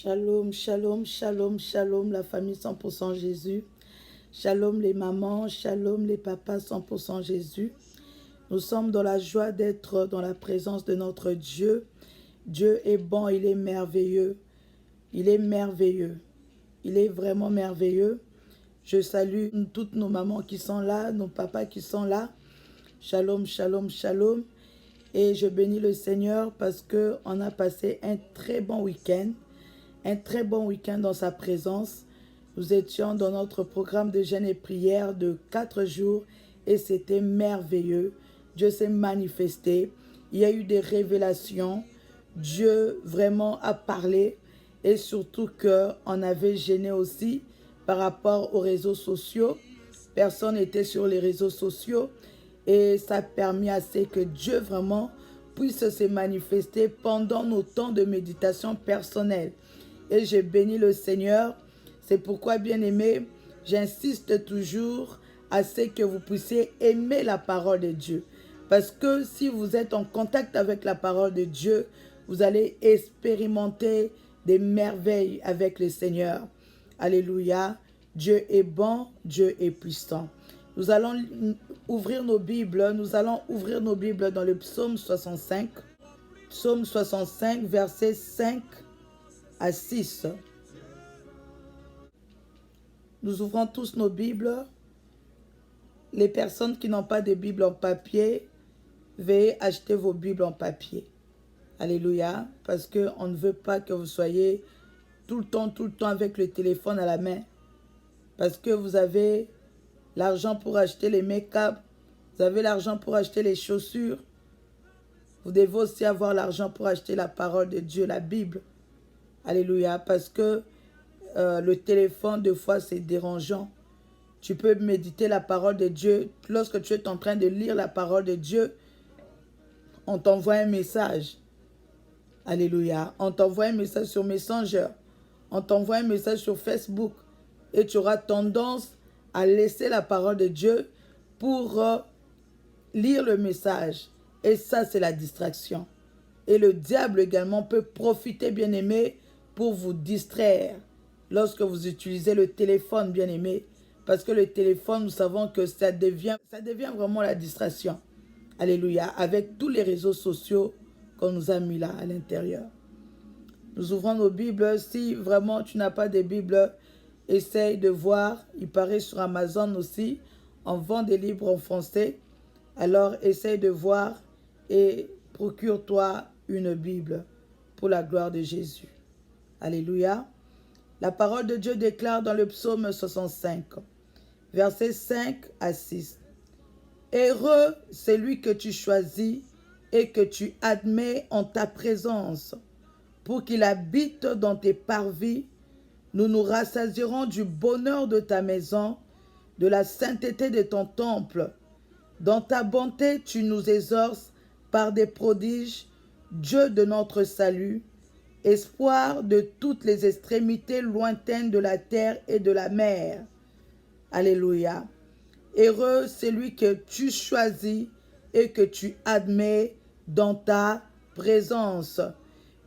Shalom, shalom, shalom, shalom, la famille 100% Jésus. Shalom les mamans, shalom les papas 100% Jésus. Nous sommes dans la joie d'être dans la présence de notre Dieu. Dieu est bon, il est merveilleux. Il est merveilleux. Il est vraiment merveilleux. Je salue toutes nos mamans qui sont là, nos papas qui sont là. Shalom, shalom, shalom. Et je bénis le Seigneur parce qu'on a passé un très bon week-end. Un très bon week-end dans sa présence. Nous étions dans notre programme de jeûne et prière de 4 jours et c'était merveilleux. Dieu s'est manifesté. Il y a eu des révélations. Dieu vraiment a parlé et surtout qu'on avait jeûné aussi par rapport aux réseaux sociaux. Personne n'était sur les réseaux sociaux et ça a permis à ce que Dieu vraiment puisse se manifester pendant nos temps de méditation personnelle. Et je bénis le Seigneur. C'est pourquoi, bien-aimés, j'insiste toujours à ce que vous puissiez aimer la parole de Dieu. Parce que si vous êtes en contact avec la parole de Dieu, vous allez expérimenter des merveilles avec le Seigneur. Alléluia. Dieu est bon, Dieu est puissant. Nous allons ouvrir nos Bibles. Nous allons ouvrir nos Bibles dans le psaume 65. Psaume 65, versets 5 à 6. Nous ouvrons tous nos Bibles. Les personnes qui n'ont pas de Bible en papier, veuillez acheter vos Bibles en papier. Alléluia. Parce qu'on ne veut pas que vous soyez tout le temps avec le téléphone à la main. Parce que vous avez l'argent pour acheter les make-up. Vous avez l'argent pour acheter les chaussures. Vous devez aussi avoir l'argent pour acheter la parole de Dieu, la Bible. Alléluia, parce que le téléphone, des fois, c'est dérangeant. Tu peux méditer la parole de Dieu. Lorsque tu es en train de lire la parole de Dieu, on t'envoie un message. Alléluia. On t'envoie un message sur Messenger. On t'envoie un message sur Facebook. Et tu auras tendance à laisser la parole de Dieu pour lire le message. Et ça, c'est la distraction. Et le diable également peut profiter, bien-aimé, pour vous distraire lorsque vous utilisez le téléphone, bien-aimé. Parce que le téléphone, nous savons que ça devient vraiment la distraction. Alléluia. Avec tous les réseaux sociaux qu'on nous a mis là à l'intérieur. Nous ouvrons nos Bibles. Si vraiment tu n'as pas de Bible, essaye de voir. Il paraît sur Amazon aussi. On vend des livres en français. Alors essaye de voir et procure-toi une Bible pour la gloire de Jésus. Alléluia. La parole de Dieu déclare dans le psaume 65, versets 5 à 6. Heureux celui que tu choisis et que tu admets en ta présence, pour qu'il habite dans tes parvis. Nous nous rassasierons du bonheur de ta maison, de la sainteté de ton temple. Dans ta bonté, tu nous exorces par des prodiges, Dieu de notre salut, espoir de toutes les extrémités lointaines de la terre et de la mer. Alléluia. Heureux celui que tu choisis et que tu admets dans ta présence.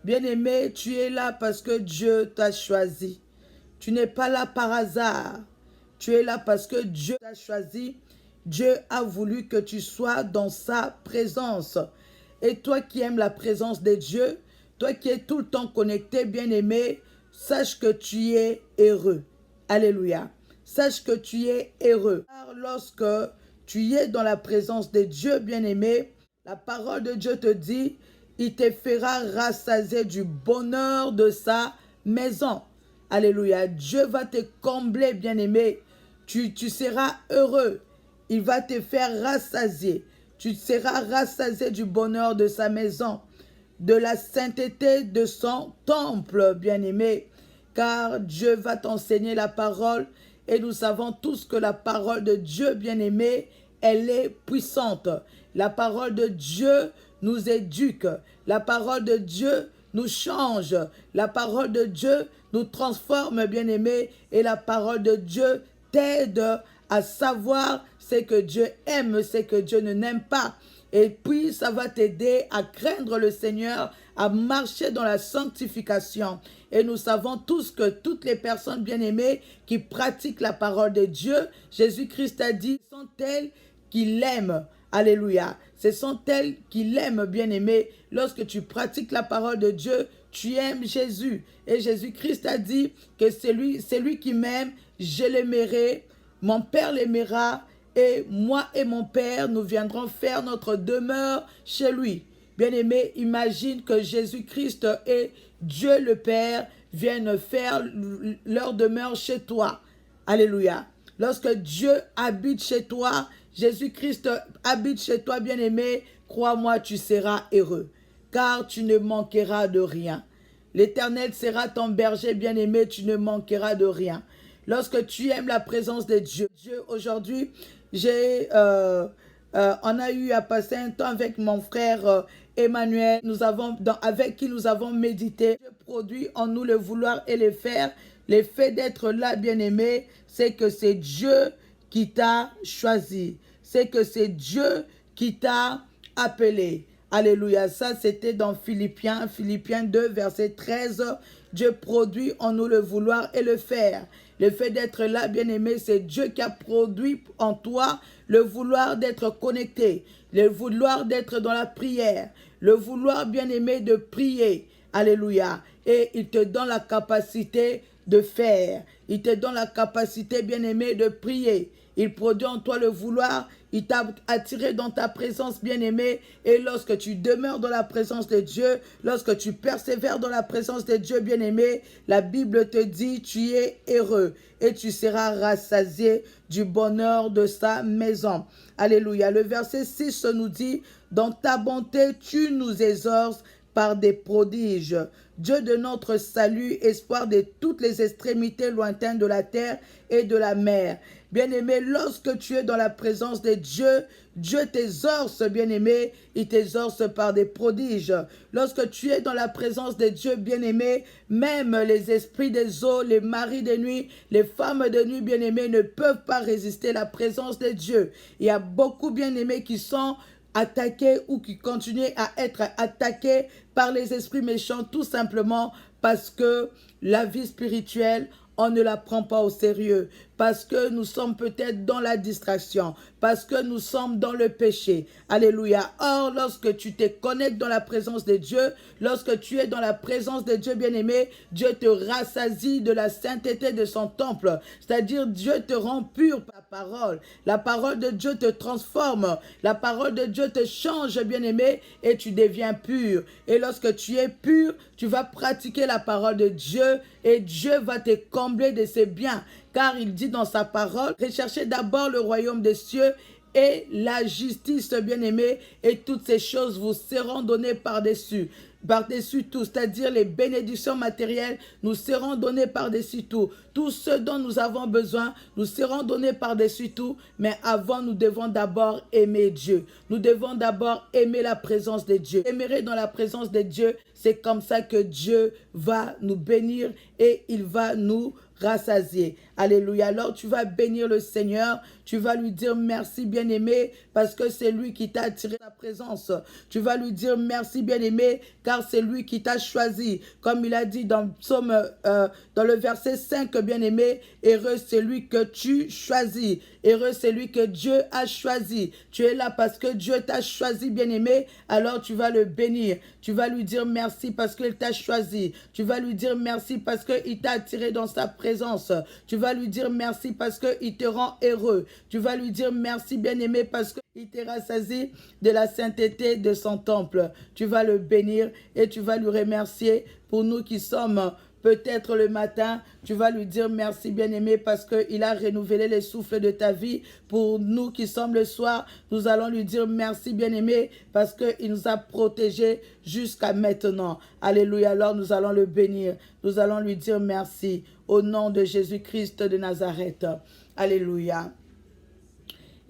Bien-aimé, tu es là parce que Dieu t'a choisi. Tu n'es pas là par hasard. Tu es là parce que Dieu t'a choisi. Dieu a voulu que tu sois dans sa présence. Et toi qui aimes la présence de Dieu, toi qui es tout le temps connecté, bien-aimé, sache que tu es heureux. Alléluia. Sache que tu es heureux. Car lorsque tu es dans la présence de Dieu, bien-aimé, la parole de Dieu te dit, il te fera rassasier du bonheur de sa maison. Alléluia. Dieu va te combler, bien-aimé. Tu seras heureux. Il va te faire rassasier. Tu seras rassasié du bonheur de sa maison, de la sainteté de son temple, bien-aimé. Car Dieu va t'enseigner la parole. Et nous savons tous que la parole de Dieu, bien-aimé, elle est puissante. La parole de Dieu nous éduque. La parole de Dieu nous change. La parole de Dieu nous transforme, bien-aimé. Et la parole de Dieu t'aide à savoir ce que Dieu aime, ce que Dieu ne n'aime pas. Et puis, ça va t'aider à craindre le Seigneur, à marcher dans la sanctification. Et nous savons tous que toutes les personnes bien-aimées qui pratiquent la parole de Dieu, Jésus-Christ a dit, sont elles qui l'aiment. Alléluia. Ce sont elles qui l'aiment, bien-aimé. Lorsque tu pratiques la parole de Dieu, tu aimes Jésus. Et Jésus-Christ a dit que c'est lui qui m'aime, je l'aimerai, mon Père l'aimera, et moi et mon Père, nous viendrons faire notre demeure chez lui. Bien-aimé, imagine que Jésus-Christ et Dieu le Père viennent faire leur demeure chez toi. Alléluia. Lorsque Dieu habite chez toi, Jésus-Christ habite chez toi, bien-aimé, crois-moi, tu seras heureux, car tu ne manqueras de rien. L'Éternel sera ton berger, bien-aimé, tu ne manqueras de rien. Lorsque tu aimes la présence de Dieu, aujourd'hui, on a eu à passer un temps avec mon frère Emmanuel, avec qui nous avons médité. Dieu produit en nous le vouloir et le faire. Le fait d'être là, bien-aimé, c'est que c'est Dieu qui t'a choisi. C'est que c'est Dieu qui t'a appelé. Alléluia. Ça, c'était dans Philippiens 2, verset 13. Dieu produit en nous le vouloir et le faire. Le fait d'être là, bien-aimé, c'est Dieu qui a produit en toi le vouloir d'être connecté, le vouloir d'être dans la prière, le vouloir, bien-aimé, de prier. Alléluia. Et il te donne la capacité de faire. Il te donne la capacité, bien-aimé, de prier. Il produit en toi le vouloir. Il t'a attiré dans ta présence, bien-aimé. Et lorsque tu demeures dans la présence de Dieu, lorsque tu persévères dans la présence de Dieu, bien-aimé, la Bible te dit, tu es heureux et tu seras rassasié du bonheur de sa maison. Alléluia. Le verset 6 nous dit, dans ta bonté, tu nous exorces par des prodiges. Dieu de notre salut, espoir de toutes les extrémités lointaines de la terre et de la mer. Bien-aimé, lorsque tu es dans la présence de Dieu, Dieu t'exorce, bien-aimé, il t'exorce par des prodiges. Lorsque tu es dans la présence de Dieu, bien-aimé, même les esprits des eaux, les maris de nuit, les femmes de nuit, bien-aimés, ne peuvent pas résister à la présence de Dieu. Il y a beaucoup, bien-aimés, qui sont attaqués ou qui continuent à être attaqués par les esprits méchants, tout simplement parce que la vie spirituelle, on ne la prend pas au sérieux, parce que nous sommes peut-être dans la distraction, parce que nous sommes dans le péché. Alléluia. Or, lorsque tu te connectes dans la présence de Dieu, lorsque tu es dans la présence de Dieu, bien-aimé, Dieu te rassasie de la sainteté de son temple. C'est-à-dire, Dieu te rend pur par parole. La parole de Dieu te transforme. La parole de Dieu te change, bien-aimé, et tu deviens pur. Et lorsque tu es pur, tu vas pratiquer la parole de Dieu et Dieu va te combler de ses biens. Car il dit dans sa parole, recherchez d'abord le royaume des cieux et la justice, bien-aimée, et toutes ces choses vous seront données par-dessus. Par-dessus tout, c'est-à-dire les bénédictions matérielles nous seront données par-dessus tout. Tout ce dont nous avons besoin nous seront donnés par-dessus tout. Mais avant, nous devons d'abord aimer Dieu. Nous devons d'abord aimer la présence de Dieu. Aimer dans la présence de Dieu, c'est comme ça que Dieu va nous bénir et il va nous rassasier. Alléluia. Alors tu vas bénir le Seigneur, tu vas lui dire merci bien-aimé parce que c'est lui qui t'a attiré sa présence. Tu vas lui dire merci bien-aimé car c'est lui qui t'a choisi. Comme il a dit dans Psaume, dans le verset 5, bien-aimé, heureux c'est lui que tu choisis. Heureux c'est lui que Dieu a choisi. Tu es là parce que Dieu t'a choisi, bien-aimé, alors tu vas le bénir. Tu vas lui dire merci parce qu'il t'a choisi. Tu vas lui dire merci parce qu'il t'a attiré dans sa présence. Tu vas lui dire merci parce qu'il te rend heureux. Tu vas lui dire merci, bien-aimé, parce qu'il te rassasie de la sainteté de son temple. Tu vas le bénir et tu vas lui remercier. Pour nous qui sommes peut-être le matin, tu vas lui dire merci, bien-aimé, parce qu'il a renouvelé les souffles de ta vie. Pour nous qui sommes le soir, nous allons lui dire merci, bien-aimé, parce qu'il nous a protégés jusqu'à maintenant. Alléluia. Alors nous allons le bénir. Nous allons lui dire merci au nom de Jésus-Christ de Nazareth. Alléluia.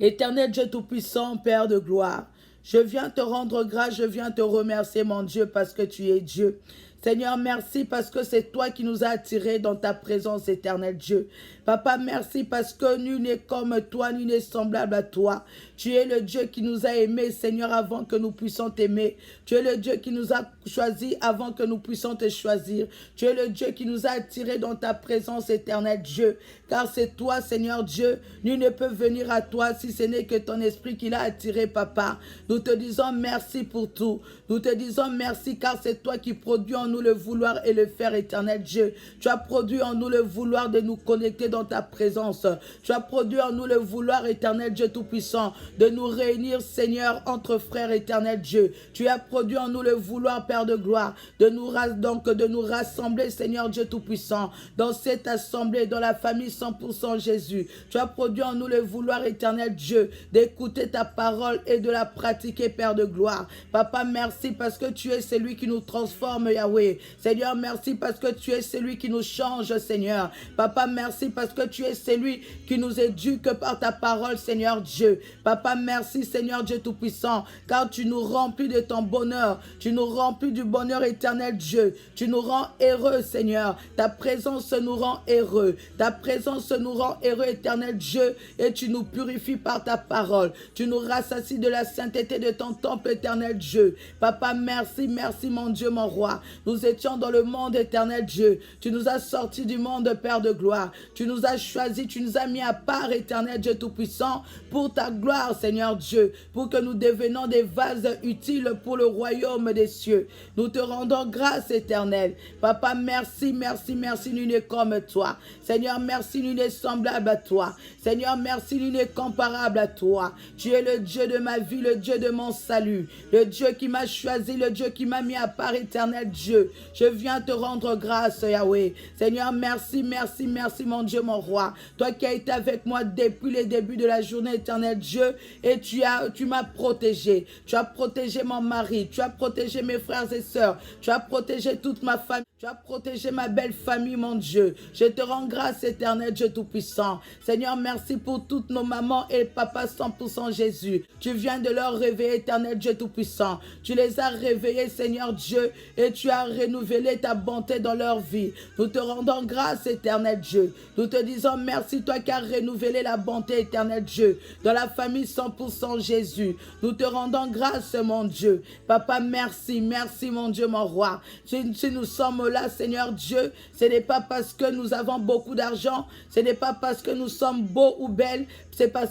Éternel Dieu Tout-Puissant, Père de gloire, je viens te rendre grâce, je viens te remercier, mon Dieu, parce que tu es Dieu. Seigneur, merci parce que c'est toi qui nous as attirés dans ta présence, éternel Dieu. Papa, merci parce que nul n'est comme toi, nul n'est semblable à toi. Tu es le Dieu qui nous a aimés, Seigneur, avant que nous puissions t'aimer. Tu es le Dieu qui nous a choisis avant que nous puissions te choisir. Tu es le Dieu qui nous a attirés dans ta présence, éternel Dieu. Car c'est toi, Seigneur Dieu. Nul ne peut venir à toi si ce n'est que ton esprit qui l'a attiré, Papa. Nous te disons merci pour tout. Nous te disons merci car c'est toi qui produis en nous le vouloir et le faire, éternel Dieu. Tu as produit en nous le vouloir de nous connecter dans ta présence. Tu as produit en nous le vouloir, éternel Dieu Tout-Puissant, de nous réunir, Seigneur, entre frères, éternel Dieu. Tu as produit en nous le vouloir, Père de gloire, de nous rassembler, Seigneur Dieu Tout-Puissant, dans cette assemblée, dans la famille 100% Jésus. Tu as produit en nous le vouloir, éternel Dieu, d'écouter ta parole et de la pratiquer, Père de gloire. Papa, merci parce que tu es celui qui nous transforme, Yahweh. Seigneur, merci parce que tu es celui qui nous change, Seigneur. Papa, merci parce que tu es celui qui nous éduque par ta parole, Seigneur Dieu. Papa, merci, Seigneur Dieu Tout-Puissant, car tu nous remplis de ton bonheur. Tu nous remplis du bonheur éternel, Dieu. Tu nous rends heureux, Seigneur. Ta présence nous rend heureux. Ta présence nous rend heureux, éternel Dieu, et tu nous purifies par ta parole. Tu nous rassasis de la sainteté de ton temple, éternel Dieu. Papa, merci, merci, mon Dieu, mon roi. Nous étions dans le monde, éternel Dieu. Tu nous as sortis du monde, Père de gloire. Tu nous as choisis, tu nous as mis à part, éternel Dieu Tout-Puissant, pour ta gloire, Seigneur Dieu, pour que nous devenions des vases utiles pour le royaume des cieux. Nous te rendons grâce, éternel. Papa, merci, merci, merci, nul n'est comme toi. Seigneur, merci, nul n'est semblable à toi. Seigneur, merci, nul n'est comparable à toi. Tu es le Dieu de ma vie, le Dieu de mon salut, le Dieu qui m'a choisi, le Dieu qui m'a mis à part, éternel Dieu. Je viens te rendre grâce, Yahweh. Seigneur, merci, merci, merci, mon Dieu, mon roi. Toi qui as été avec moi depuis les débuts de la journée, éternel Dieu, et tu m'as protégé. Tu as protégé mon mari, tu as protégé mes frères et sœurs, tu as protégé toute ma famille. Tu as protégé ma belle famille, mon Dieu. Je te rends grâce, éternel Dieu Tout-Puissant. Seigneur, merci pour toutes nos mamans et papas 100% Jésus. Tu viens de leur réveiller, éternel Dieu Tout-Puissant. Tu les as réveillés, Seigneur Dieu, et tu as renouvelé ta bonté dans leur vie. Nous te rendons grâce, éternel Dieu. Nous te disons merci, toi qui as renouvelé la bonté, éternel Dieu, dans la famille 100% Jésus. Nous te rendons grâce, mon Dieu. Papa, merci, merci, mon Dieu, mon roi. Si nous sommes là, Seigneur Dieu, ce n'est pas parce que nous avons beaucoup d'argent, ce n'est pas parce que nous sommes beaux ou belles, c'est pas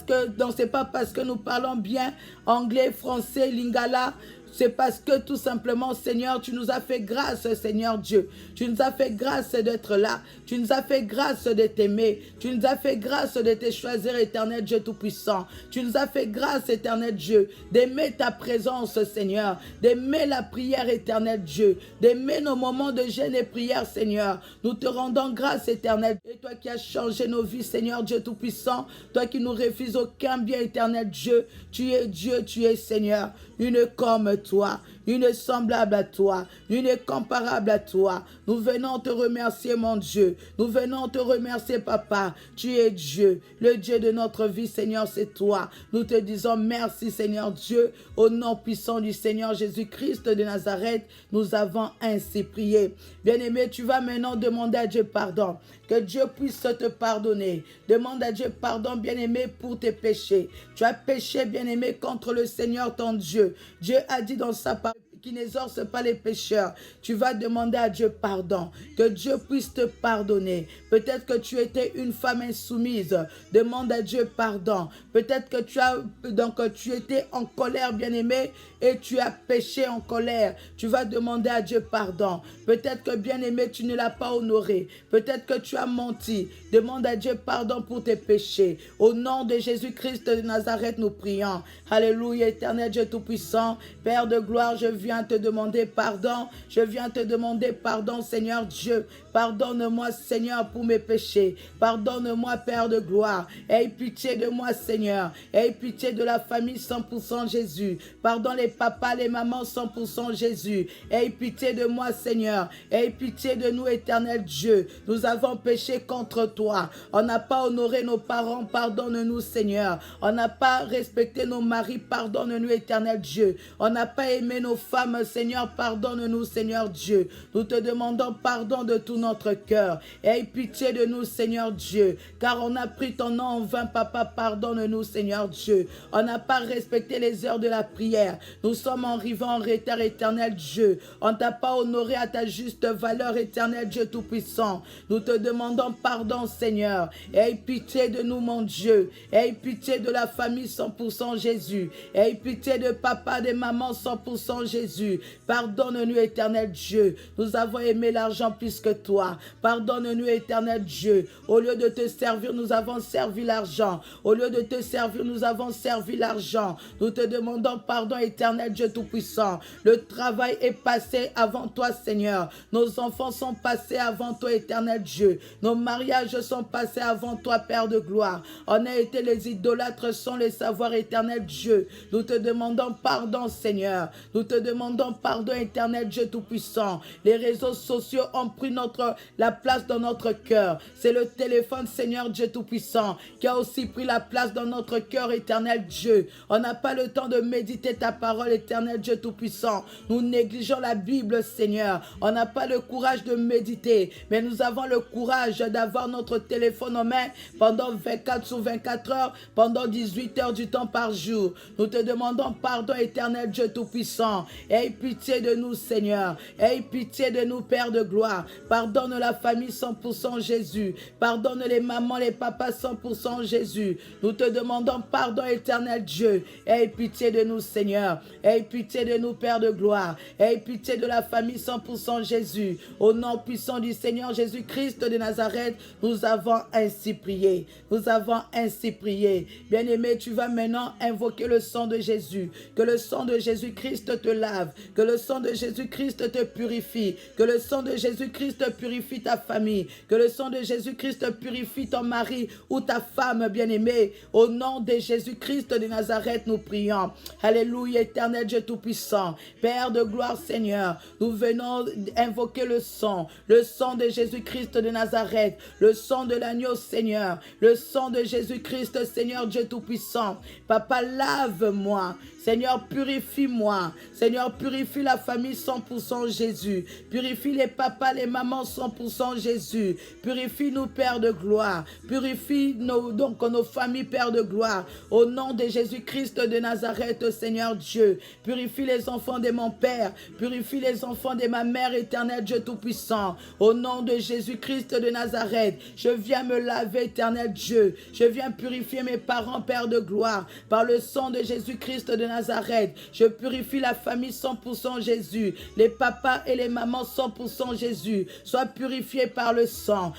parce que nous parlons bien anglais, français, lingala. C'est parce que tout simplement, Seigneur, tu nous as fait grâce, Seigneur Dieu. Tu nous as fait grâce d'être là. Tu nous as fait grâce de t'aimer. Tu nous as fait grâce de te choisir, éternel Dieu Tout-Puissant. Tu nous as fait grâce, éternel Dieu, d'aimer ta présence, Seigneur. D'aimer la prière, éternel Dieu. D'aimer nos moments de jeûne et prière, Seigneur. Nous te rendons grâce, éternel. Et toi qui as changé nos vies, Seigneur Dieu Tout-Puissant. Toi qui nous refuses aucun bien, éternel Dieu. Tu es Dieu, tu es Seigneur. Une comme toi, une semblable à toi, une comparable à toi. Nous venons te remercier, mon Dieu. Nous venons te remercier, Papa. Tu es Dieu, le Dieu de notre vie, Seigneur, c'est toi. Nous te disons merci, Seigneur Dieu. Au nom puissant du Seigneur Jésus-Christ de Nazareth, nous avons ainsi prié. Bien-aimé, tu vas maintenant demander à Dieu pardon. Que Dieu puisse te pardonner. Demande à Dieu pardon, bien-aimé, pour tes péchés. Tu as péché, bien-aimé, contre le Seigneur ton Dieu. Dieu a dit dans sa parole qui n'exorce pas les pécheurs. Tu vas demander à Dieu pardon. Que Dieu puisse te pardonner. Peut-être que tu étais une femme insoumise. Demande à Dieu pardon. Peut-être que tu étais en colère, bien-aimé, et tu as péché en colère. Tu vas demander à Dieu pardon. Peut-être que, bien-aimé, tu ne l'as pas honoré. Peut-être que tu as menti. Demande à Dieu pardon pour tes péchés. Au nom de Jésus-Christ de Nazareth, nous prions. Alléluia, éternel Dieu Tout-Puissant. Père de gloire, je viens te demander pardon. Je viens te demander pardon, Seigneur Dieu. Pardonne-moi, Seigneur, pour mes péchés. Pardonne-moi, Père de gloire. Aie pitié de moi, Seigneur. Aie pitié de la famille 100% Jésus. Pardonne les papas, les mamans 100% Jésus. Aie pitié de moi, Seigneur. Aie pitié de nous, éternel Dieu. Nous avons péché contre toi. On n'a pas honoré nos parents. Pardonne-nous, Seigneur. On n'a pas respecté nos maris. Pardonne-nous, éternel Dieu. On n'a pas aimé nos femmes. femmes, Seigneur, pardonne-nous, Seigneur Dieu. Nous te demandons pardon de tout notre cœur. Aie pitié de nous, Seigneur Dieu, car on a pris ton nom en vain, Papa, pardonne-nous, Seigneur Dieu. On n'a pas respecté les heures de la prière. Nous sommes arrivés en retard, éternel Dieu. On ne t'a pas honoré à ta juste valeur, éternel Dieu Tout-Puissant. Nous te demandons pardon, Seigneur. Aie pitié de nous, mon Dieu. Aie pitié de la famille 100% Jésus. Aie pitié de papa, de maman 100% Jésus. Pardonne-nous, éternel Dieu. Nous avons aimé l'argent plus que toi. Pardonne-nous, éternel Dieu. Au lieu de te servir, nous avons servi l'argent. Au lieu de te servir, nous avons servi l'argent. Nous te demandons pardon, éternel Dieu Tout-Puissant. Le travail est passé avant toi, Seigneur. Nos enfants sont passés avant toi, éternel Dieu. Nos mariages sont passés avant toi, Père de gloire. On a été les idolâtres sans les savoir, éternel Dieu. Nous te demandons pardon, Seigneur. Nous te demandons pardon, éternel Dieu Tout-Puissant. Les réseaux sociaux ont pris la place dans notre cœur. C'est le téléphone, Seigneur Dieu Tout-Puissant, qui a aussi pris la place dans notre cœur, éternel Dieu. On n'a pas le temps de méditer ta parole, éternel Dieu Tout-Puissant. Nous négligeons la Bible, Seigneur. On n'a pas le courage de méditer, mais nous avons le courage d'avoir notre téléphone en main pendant 24 sur 24 heures, pendant 18 heures du temps par jour. Nous te demandons pardon, éternel Dieu Tout-Puissant. Aie pitié de nous, Seigneur. Aie pitié de nous, Père de gloire. Pardonne la famille 100% Jésus. Pardonne les mamans, les papas 100% Jésus. Nous te demandons pardon, éternel Dieu. Aie pitié de nous, Seigneur. Aie pitié de nous, Père de gloire. Aie pitié de la famille 100% Jésus. Au nom puissant du Seigneur Jésus-Christ de Nazareth, nous avons ainsi prié. Nous avons ainsi prié. Bien-aimé, tu vas maintenant invoquer le sang de Jésus. Que le sang de Jésus-Christ te lave. Que le sang de Jésus-Christ te purifie. Que le sang de Jésus-Christ purifie ta famille. Que le sang de Jésus-Christ purifie ton mari ou ta femme, bien-aimée. Au nom de Jésus-Christ de Nazareth, nous prions. Alléluia, éternel Dieu Tout-Puissant. Père de gloire, Seigneur, nous venons invoquer le sang de Jésus-Christ de Nazareth, le sang de l'agneau, Seigneur, le sang de Jésus-Christ, Seigneur Dieu Tout-Puissant. Papa, lave-moi. Seigneur, purifie-moi. Seigneur, purifie la famille 100% Jésus. Purifie les papas, les mamans 100% Jésus. Purifie-nous, Père de gloire. Purifie nos familles, Père de gloire. Au nom de Jésus-Christ de Nazareth, Seigneur Dieu. Purifie les enfants de mon Père. Purifie les enfants de ma mère, éternel Dieu Tout-Puissant. Au nom de Jésus-Christ de Nazareth, je viens me laver, éternel Dieu. Je viens purifier mes parents, Père de gloire. Par le sang de Jésus-Christ de Nazareth, je purifie la famille 100% Jésus. Les papas et les mamans 100% Jésus. Sois purifiés par le sang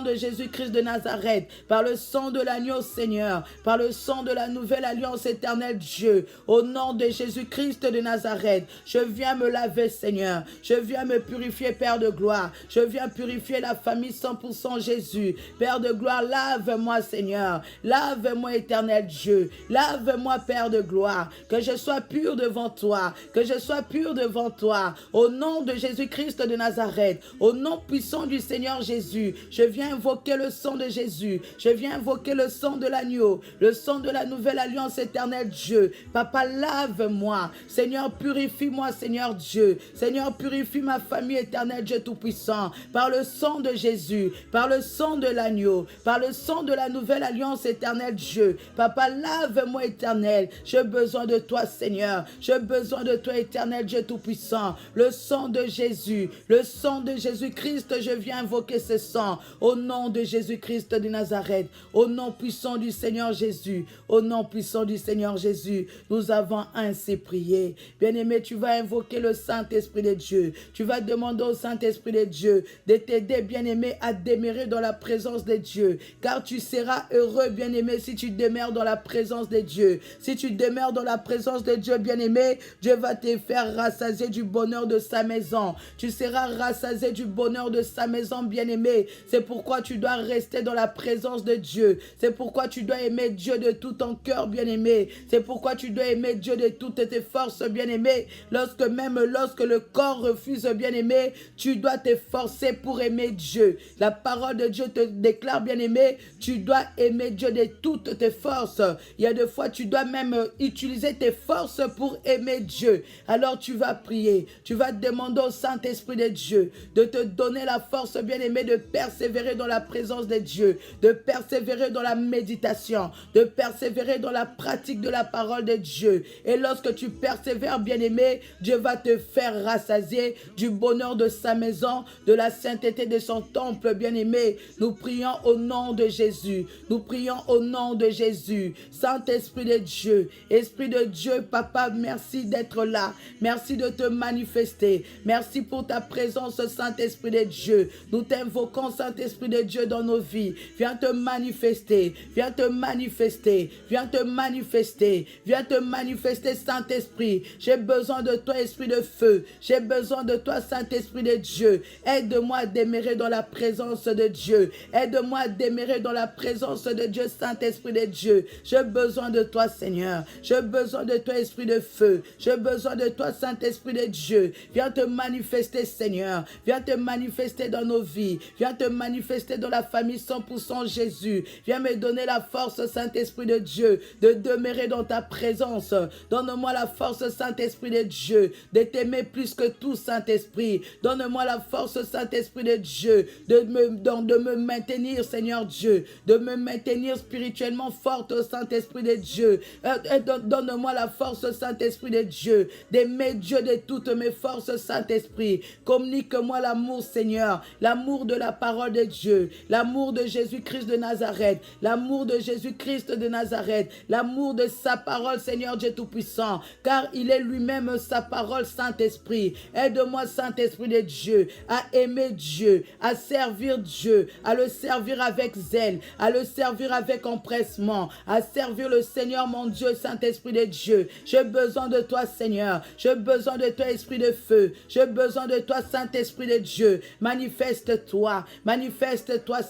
de Jésus-Christ de Nazareth, par le sang de l'agneau, Seigneur, par le sang de la nouvelle alliance, éternelle Dieu. Au nom de Jésus-Christ de Nazareth, je viens me laver, Seigneur. Je viens me purifier, Père de gloire. Je viens purifier la famille 100% Jésus. Père de gloire, lave-moi, Seigneur. Lave-moi, éternel Dieu. Lave-moi, Père de gloire. Que je sois pur devant toi. Que je sois pur devant toi. Au nom de Jésus-Christ de Nazareth. Au nom puissant du Seigneur Jésus. Je viens invoquer le sang de Jésus. Je viens invoquer le sang de l'agneau. Le sang de la nouvelle alliance, éternel Dieu. Papa, lave-moi. Seigneur, purifie-moi, Seigneur Dieu. Seigneur, purifie ma famille, éternel Dieu Tout-Puissant. Par le sang de Jésus. Par le sang de l'agneau. Par le sang de la nouvelle alliance, éternel Dieu. Papa, lave-moi, éternel. J'ai besoin de toi, Seigneur. J'ai besoin de toi, éternel Dieu Tout-Puissant. Le sang de Jésus. Le sang de Jésus-Christ, je viens invoquer ce sang. Au nom de Jésus-Christ de Nazareth. Au nom puissant du Seigneur Jésus. Au nom puissant du Seigneur Jésus. Nous avons ainsi prié. Bien-aimé, tu vas invoquer le Saint-Esprit de Dieu. Tu vas demander au Saint-Esprit de Dieu de t'aider, bien-aimé, à demeurer dans la présence de Dieu. Car tu seras heureux, bien-aimé, si tu demeures dans la présence de Dieu. Si tu demeures dans la présence de Dieu, bien-aimé, Dieu va te faire rassasier du bonheur de sa maison. Tu seras rassasié du bonheur de sa maison, bien-aimé. C'est pourquoi tu dois rester dans la présence de Dieu. C'est pourquoi tu dois aimer Dieu de tout ton cœur, bien-aimé. C'est pourquoi tu dois aimer Dieu de toutes tes forces, bien-aimé. Lorsque le corps refuse, bien-aimé, tu dois te forcer pour aimer Dieu. La parole de Dieu te déclare, bien-aimé, tu dois aimer Dieu de toutes tes forces. Il y a des fois, tu dois même utiliser utiliser tes forces pour aimer Dieu. Alors tu vas prier, tu vas demander au Saint-Esprit de Dieu de te donner la force, bien-aimé, de persévérer dans la présence de Dieu, de persévérer dans la méditation, de persévérer dans la pratique de la parole de Dieu. Et lorsque tu persévères, bien-aimé, Dieu va te faire rassasier du bonheur de sa maison, de la sainteté de son temple, bien-aimé. Nous prions au nom de Jésus. Nous prions au nom de Jésus. Saint-Esprit de Dieu, Esprit de Dieu, Papa, merci d'être là. Merci de te manifester. Merci pour ta présence, Saint-Esprit de Dieu. Nous t'invoquons, Saint-Esprit de Dieu, dans nos vies. Viens te manifester. Viens te manifester. Viens te manifester. Viens te manifester, Saint-Esprit. J'ai besoin de toi, Esprit de feu. J'ai besoin de toi, Saint-Esprit de Dieu. Aide-moi à demeurer dans la présence de Dieu. Aide-moi à demeurer dans la présence de Dieu, Saint-Esprit de Dieu. J'ai besoin de toi, Seigneur. J'ai besoin de toi, Esprit de feu. J'ai besoin de toi, Saint-Esprit de Dieu. Viens te manifester, Seigneur. Viens te manifester dans nos vies. Viens te manifester dans la famille 100% Jésus. Viens me donner la force, Saint-Esprit de Dieu, de demeurer dans ta présence. Donne-moi la force, Saint-Esprit de Dieu, de t'aimer plus que tout, Saint-Esprit. Donne-moi la force, Saint-Esprit de Dieu, de me maintenir, Seigneur Dieu, de me maintenir spirituellement forte au Saint-Esprit de Dieu. Donne-moi la force, Saint-Esprit de Dieu, d'aimer Dieu de toutes mes forces, Saint-Esprit. Communique-moi l'amour, Seigneur, l'amour de la parole de Dieu, l'amour de Jésus-Christ de Nazareth, l'amour de Jésus-Christ de Nazareth, l'amour de sa parole, Seigneur Dieu Tout-Puissant, car il est lui-même sa parole, Saint-Esprit. Aide-moi, Saint-Esprit de Dieu, à aimer Dieu, à servir Dieu, à le servir avec zèle, à le servir avec empressement, à servir le Seigneur, mon Dieu, Saint-Esprit de Dieu. J'ai besoin de toi, Seigneur. J'ai besoin de toi, Esprit de feu. J'ai besoin de toi, Saint-Esprit de Dieu. Manifeste-toi,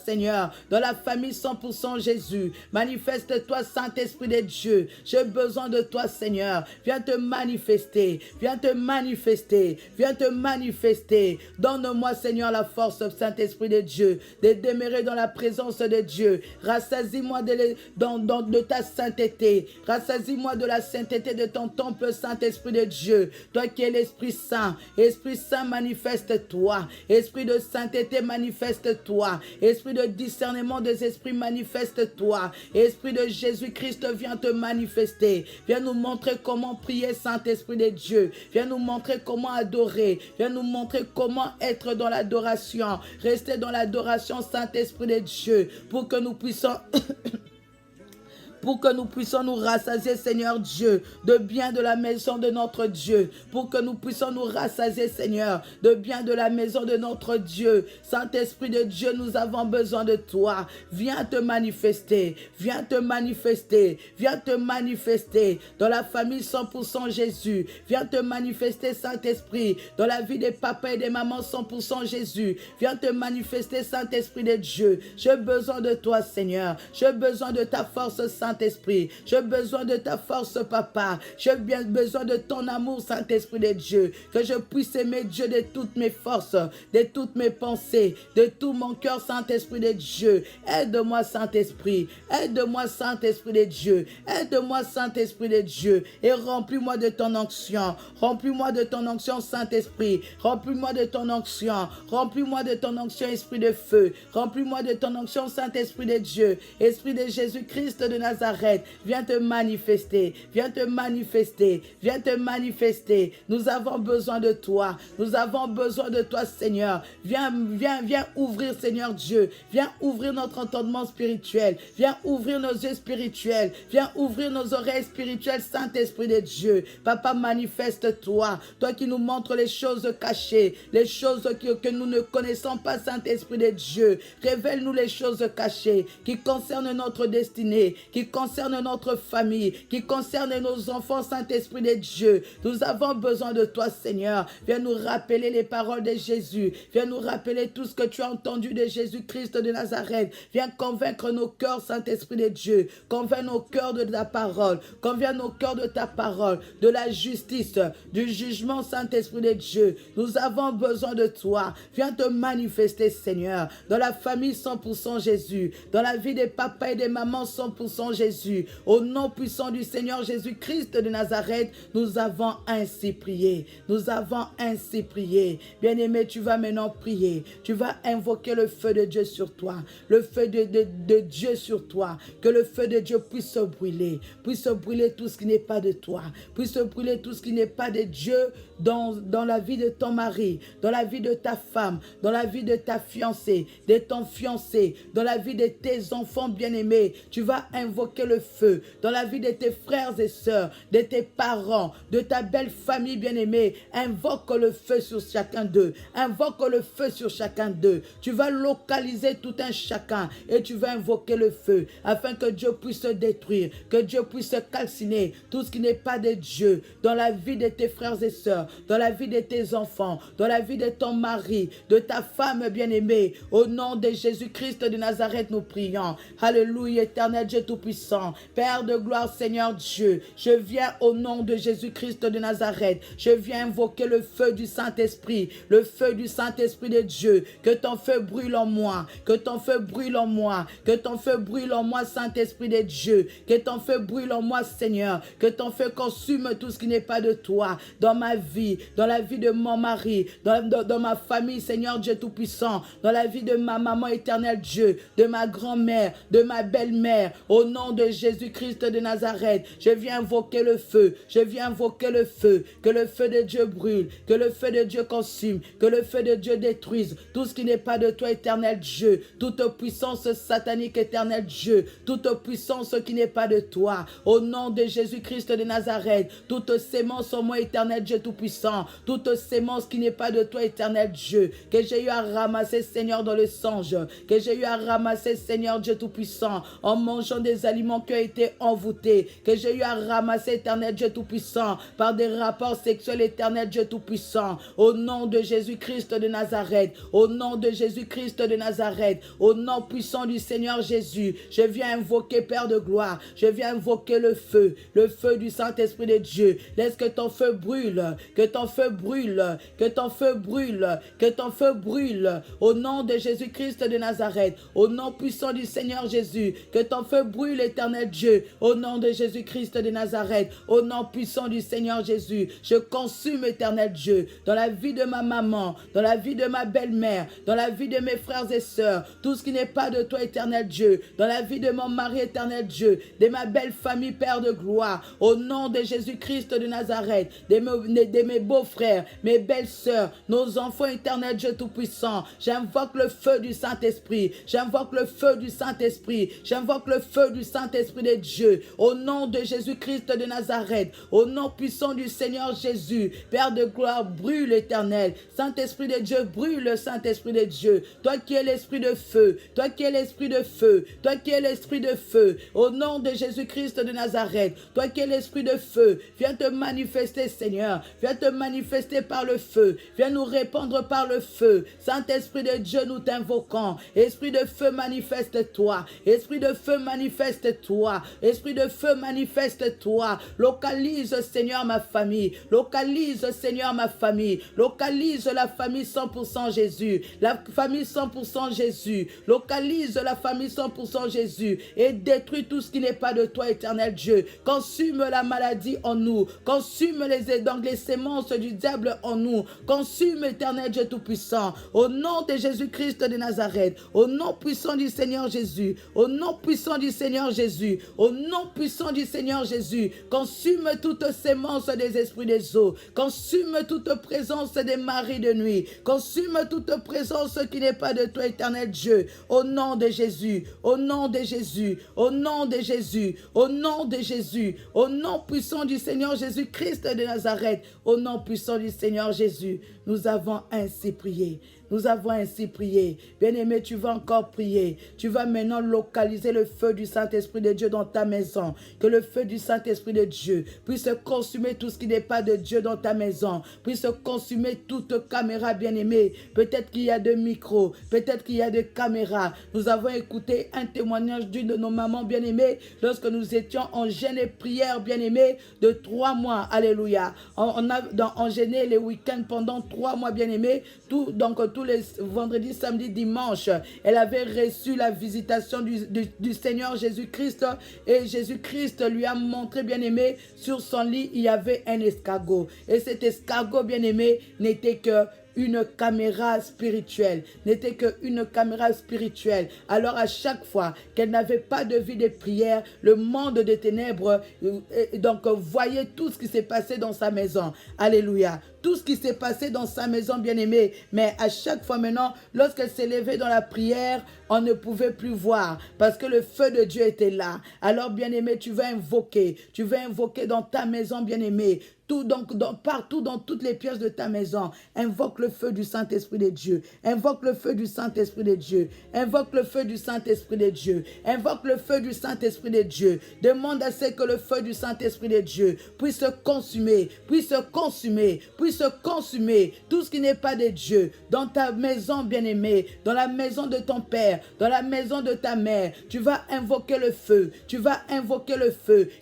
Seigneur, dans la famille 100% Jésus. Manifeste-toi, Saint-Esprit de Dieu. J'ai besoin de toi, Seigneur. Viens te manifester, viens te manifester, viens te manifester. Donne-moi, Seigneur, la force, Saint-Esprit de Dieu, de demeurer dans la présence de Dieu. Rassasie-moi de ta sainteté. Rassasie-moi de la sainteté de ton temple, Saint-Esprit de Dieu. Toi qui es l'Esprit Saint. Esprit Saint, manifeste-toi. Esprit de sainteté, manifeste-toi. Esprit de discernement des esprits, manifeste-toi. Esprit de Jésus-Christ, viens te manifester. Viens nous montrer comment prier, Saint-Esprit de Dieu. Viens nous montrer comment adorer. Viens nous montrer comment être dans l'adoration. Rester dans l'adoration, Saint-Esprit de Dieu, pour que nous puissions pour que nous puissions nous rassasier, Seigneur Dieu, de bien de la maison de notre Dieu, pour que nous puissions nous rassasier, Seigneur, de bien de la maison de notre Dieu. Saint-Esprit de Dieu, nous avons besoin de toi. Viens te manifester, viens te manifester, viens te manifester dans la famille 100% Jésus. Viens te manifester, Saint-Esprit, dans la vie des papas et des mamans 100% Jésus. Viens te manifester, Saint-Esprit de Dieu. J'ai besoin de toi, Seigneur. J'ai besoin de ta force, Saint-Esprit. J'ai besoin de ta force, Papa. J'ai bien besoin de ton amour, Saint-Esprit de Dieu. Que je puisse aimer Dieu de toutes mes forces, de toutes mes pensées, de tout mon cœur, Saint-Esprit de Dieu. Aide-moi, Saint-Esprit. Aide-moi, Saint-Esprit de Dieu. Aide-moi, Saint-Esprit de Dieu. Et remplis-moi de ton onction. Remplis-moi de ton onction, Saint-Esprit. Remplis-moi de ton onction. Remplis-moi de ton onction, Esprit de feu. Remplis-moi de ton onction, Saint-Esprit de Dieu. Esprit de Jésus-Christ de Nazareth. Viens te manifester, viens te manifester, viens te manifester. Nous avons besoin de toi, nous avons besoin de toi, Seigneur. Viens ouvrir, Seigneur Dieu. Viens ouvrir notre entendement spirituel. Viens ouvrir nos yeux spirituels. Viens ouvrir nos oreilles spirituelles, Saint-Esprit de Dieu. Papa, manifeste-toi. Toi qui nous montres les choses cachées, les choses que nous ne connaissons pas, Saint-Esprit de Dieu. Révèle-nous les choses cachées qui concernent notre destinée, qui concerne notre famille, qui concerne nos enfants, Saint-Esprit de Dieu. Nous avons besoin de toi, Seigneur. Viens nous rappeler les paroles de Jésus. Viens nous rappeler tout ce que tu as entendu de Jésus-Christ de Nazareth. Viens convaincre nos cœurs, Saint-Esprit de Dieu. Convainc nos cœurs de ta parole. Convainc nos cœurs de ta parole, de la justice, du jugement, Saint-Esprit de Dieu. Nous avons besoin de toi. Viens te manifester, Seigneur, dans la famille 100% Jésus, dans la vie des papas et des mamans 100% Jésus. Jésus, au nom puissant du Seigneur Jésus-Christ de Nazareth, nous avons ainsi prié. Nous avons ainsi prié. Bien-aimé, tu vas maintenant prier. Tu vas invoquer le feu de Dieu sur toi. Le feu de Dieu sur toi. Que le feu de Dieu puisse brûler tout ce qui n'est pas de toi. Puisse brûler tout ce qui n'est pas de Dieu dans la vie de ton mari, dans la vie de ta femme, dans la vie de ta fiancée, de ton fiancé, dans la vie de tes enfants bien-aimés. Tu vas invoquer le feu dans la vie de tes frères et sœurs, de tes parents, de ta belle famille bien-aimée. Invoque le feu sur chacun d'eux. Invoque le feu sur chacun d'eux. Tu vas localiser tout un chacun et tu vas invoquer le feu afin que Dieu puisse détruire, que Dieu puisse calciner tout ce qui n'est pas de Dieu dans la vie de tes frères et sœurs, dans la vie de tes enfants, dans la vie de ton mari, de ta femme bien-aimée. Au nom de Jésus-Christ de Nazareth, nous prions. Alléluia, éternel Dieu Tout-Puissant, Père de gloire, Seigneur Dieu, je viens au nom de Jésus-Christ de Nazareth. Je viens invoquer le feu du Saint-Esprit, le feu du Saint-Esprit de Dieu. Que ton feu brûle en moi, que ton feu brûle en moi, que ton feu brûle en moi, Saint-Esprit de Dieu. Que ton feu brûle en moi, Seigneur. Que ton feu consume tout ce qui n'est pas de toi dans ma vie, dans la vie de mon mari, dans ma famille, Seigneur Dieu Tout-Puissant, dans la vie de ma maman, éternel Dieu, de ma grand-mère, de ma belle-mère. Au nom de Jésus-Christ de Nazareth, je viens invoquer le feu. Je viens invoquer le feu. Que le feu de Dieu brûle, que le feu de Dieu consume, que le feu de Dieu détruise tout ce qui n'est pas de toi, éternel Dieu. Toute puissance satanique, éternel Dieu. Toute puissance qui n'est pas de toi. Au nom de Jésus-Christ de Nazareth, toute sémence en moi, éternel Dieu Tout-Puissant. Toute sémence qui n'est pas de toi, éternel Dieu. Que j'ai eu à ramasser, Seigneur, dans le songe. Que j'ai eu à ramasser, Seigneur Dieu Tout-Puissant, en mangeant des aliments qui ont été envoûtés. Que j'ai eu à ramasser, éternel Dieu Tout-Puissant, par des rapports sexuels, éternel Dieu Tout-Puissant. Au nom de Jésus-Christ de Nazareth. Au nom de Jésus-Christ de Nazareth. Au nom puissant du Seigneur Jésus. Je viens invoquer, Père de gloire. Je viens invoquer le feu du Saint-Esprit de Dieu. Laisse que ton feu brûle, que ton feu brûle, que ton feu brûle, que ton feu brûle. Au nom de Jésus-Christ de Nazareth. Au nom puissant du Seigneur Jésus. Que ton feu brûle, éternel Dieu. Au nom de Jésus-Christ de Nazareth. Au nom puissant du Seigneur Jésus. Je consume, éternel Dieu, dans la vie de ma maman, dans la vie de ma belle-mère, dans la vie de mes frères et sœurs, tout ce qui n'est pas de toi, éternel Dieu, dans la vie de mon mari, éternel Dieu, de ma belle famille, Père de gloire, au nom de Jésus-Christ de Nazareth, de mes beaux-frères, mes belles-sœurs, nos enfants, éternel Dieu Tout-Puissant. J'invoque le feu du Saint-Esprit, j'invoque le feu du Saint-Esprit, j'invoque le feu du Saint-Esprit de Dieu, au nom de Jésus-Christ de Nazareth, au nom puissant du Seigneur Jésus. Père de gloire, brûle, éternel. Saint-Esprit de Dieu, brûle, Saint-Esprit de Dieu. Toi qui es l'esprit de feu, toi qui es l'esprit de feu, toi qui es l'esprit de feu, au nom de Jésus-Christ de Nazareth, toi qui es l'esprit de feu, viens te manifester, Seigneur. Viens te manifester par le feu. Viens nous répandre par le feu. Saint-Esprit de Dieu, nous t'invoquons. Esprit de feu, manifeste-toi. Esprit de feu, manifeste-toi. Esprit de feu, manifeste-toi. Localise, Seigneur, ma famille. Localise, Seigneur, ma famille. Localise la famille 100% Jésus. La famille 100% Jésus. Localise la famille 100% Jésus. Et détruis tout ce qui n'est pas de toi, éternel Dieu. Consume la maladie en nous. Consume les sémences du diable en nous. Consume, éternel Dieu Tout-Puissant. Au nom de Jésus-Christ de Nazareth. Au nom puissant du Seigneur Jésus. Au nom puissant du Seigneur Jésus. Au nom puissant du Seigneur Jésus. Consume toute sémence des esprits des eaux. Consume toute présence des maris de nuit. Consume toute présence qui n'est pas de toi, éternel Dieu. Au nom de Jésus. Au nom de Jésus. Au nom de Jésus. Au nom de Jésus. Au nom puissant du Seigneur Jésus-Christ de Nazareth. Au nom puissant du Seigneur Jésus. Nous avons ainsi prié. Nous avons ainsi prié. Bien-aimé, tu vas encore prier. Tu vas maintenant localiser le feu du Saint-Esprit de Dieu dans ta maison. Que le feu du Saint-Esprit de Dieu puisse consumer tout ce qui n'est pas de Dieu dans ta maison. Puisse consumer toute caméra, bien-aimé. Peut-être qu'il y a de micros. Peut-être qu'il y a de caméras. Nous avons écouté un témoignage d'une de nos mamans bien-aimées lorsque nous étions en jeûne et prière, bien-aimé, de 3 mois. Alléluia. On a enchaîné les week-ends pendant 3 mois, bien-aimé. Donc, tous les vendredis, samedis, dimanches, elle avait reçu la visitation du Seigneur Jésus Jésus-Christ. Et Jésus-Christ lui a montré, bien-aimé, sur son lit, il y avait un escargot. Et cet escargot, bien-aimé, n'était que une caméra spirituelle, n'était qu'une caméra spirituelle. Alors à chaque fois qu'elle n'avait pas de vie de prière, le monde des ténèbres donc voyait tout ce qui s'est passé dans sa maison. Alléluia. Tout ce qui s'est passé dans sa maison, bien-aimée. Mais à chaque fois maintenant, lorsqu'elle s'est levée dans la prière, on ne pouvait plus voir parce que le feu de Dieu était là. Alors, bien-aimé, tu vas invoquer dans ta maison, bien-aimé. Partout dans toutes les pièces de ta maison, invoque le feu du Saint-Esprit de Dieu. Invoque le feu du Saint-Esprit de Dieu. Invoque le feu du Saint-Esprit de Dieu. Invoque le feu du Saint-Esprit de Dieu. Demande à ce que le feu du Saint-Esprit de Dieu puisse consumer tout ce qui n'est pas de Dieu dans ta maison, bien-aimée, dans la maison de ton père, dans la maison de ta mère. Tu vas invoquer le feu.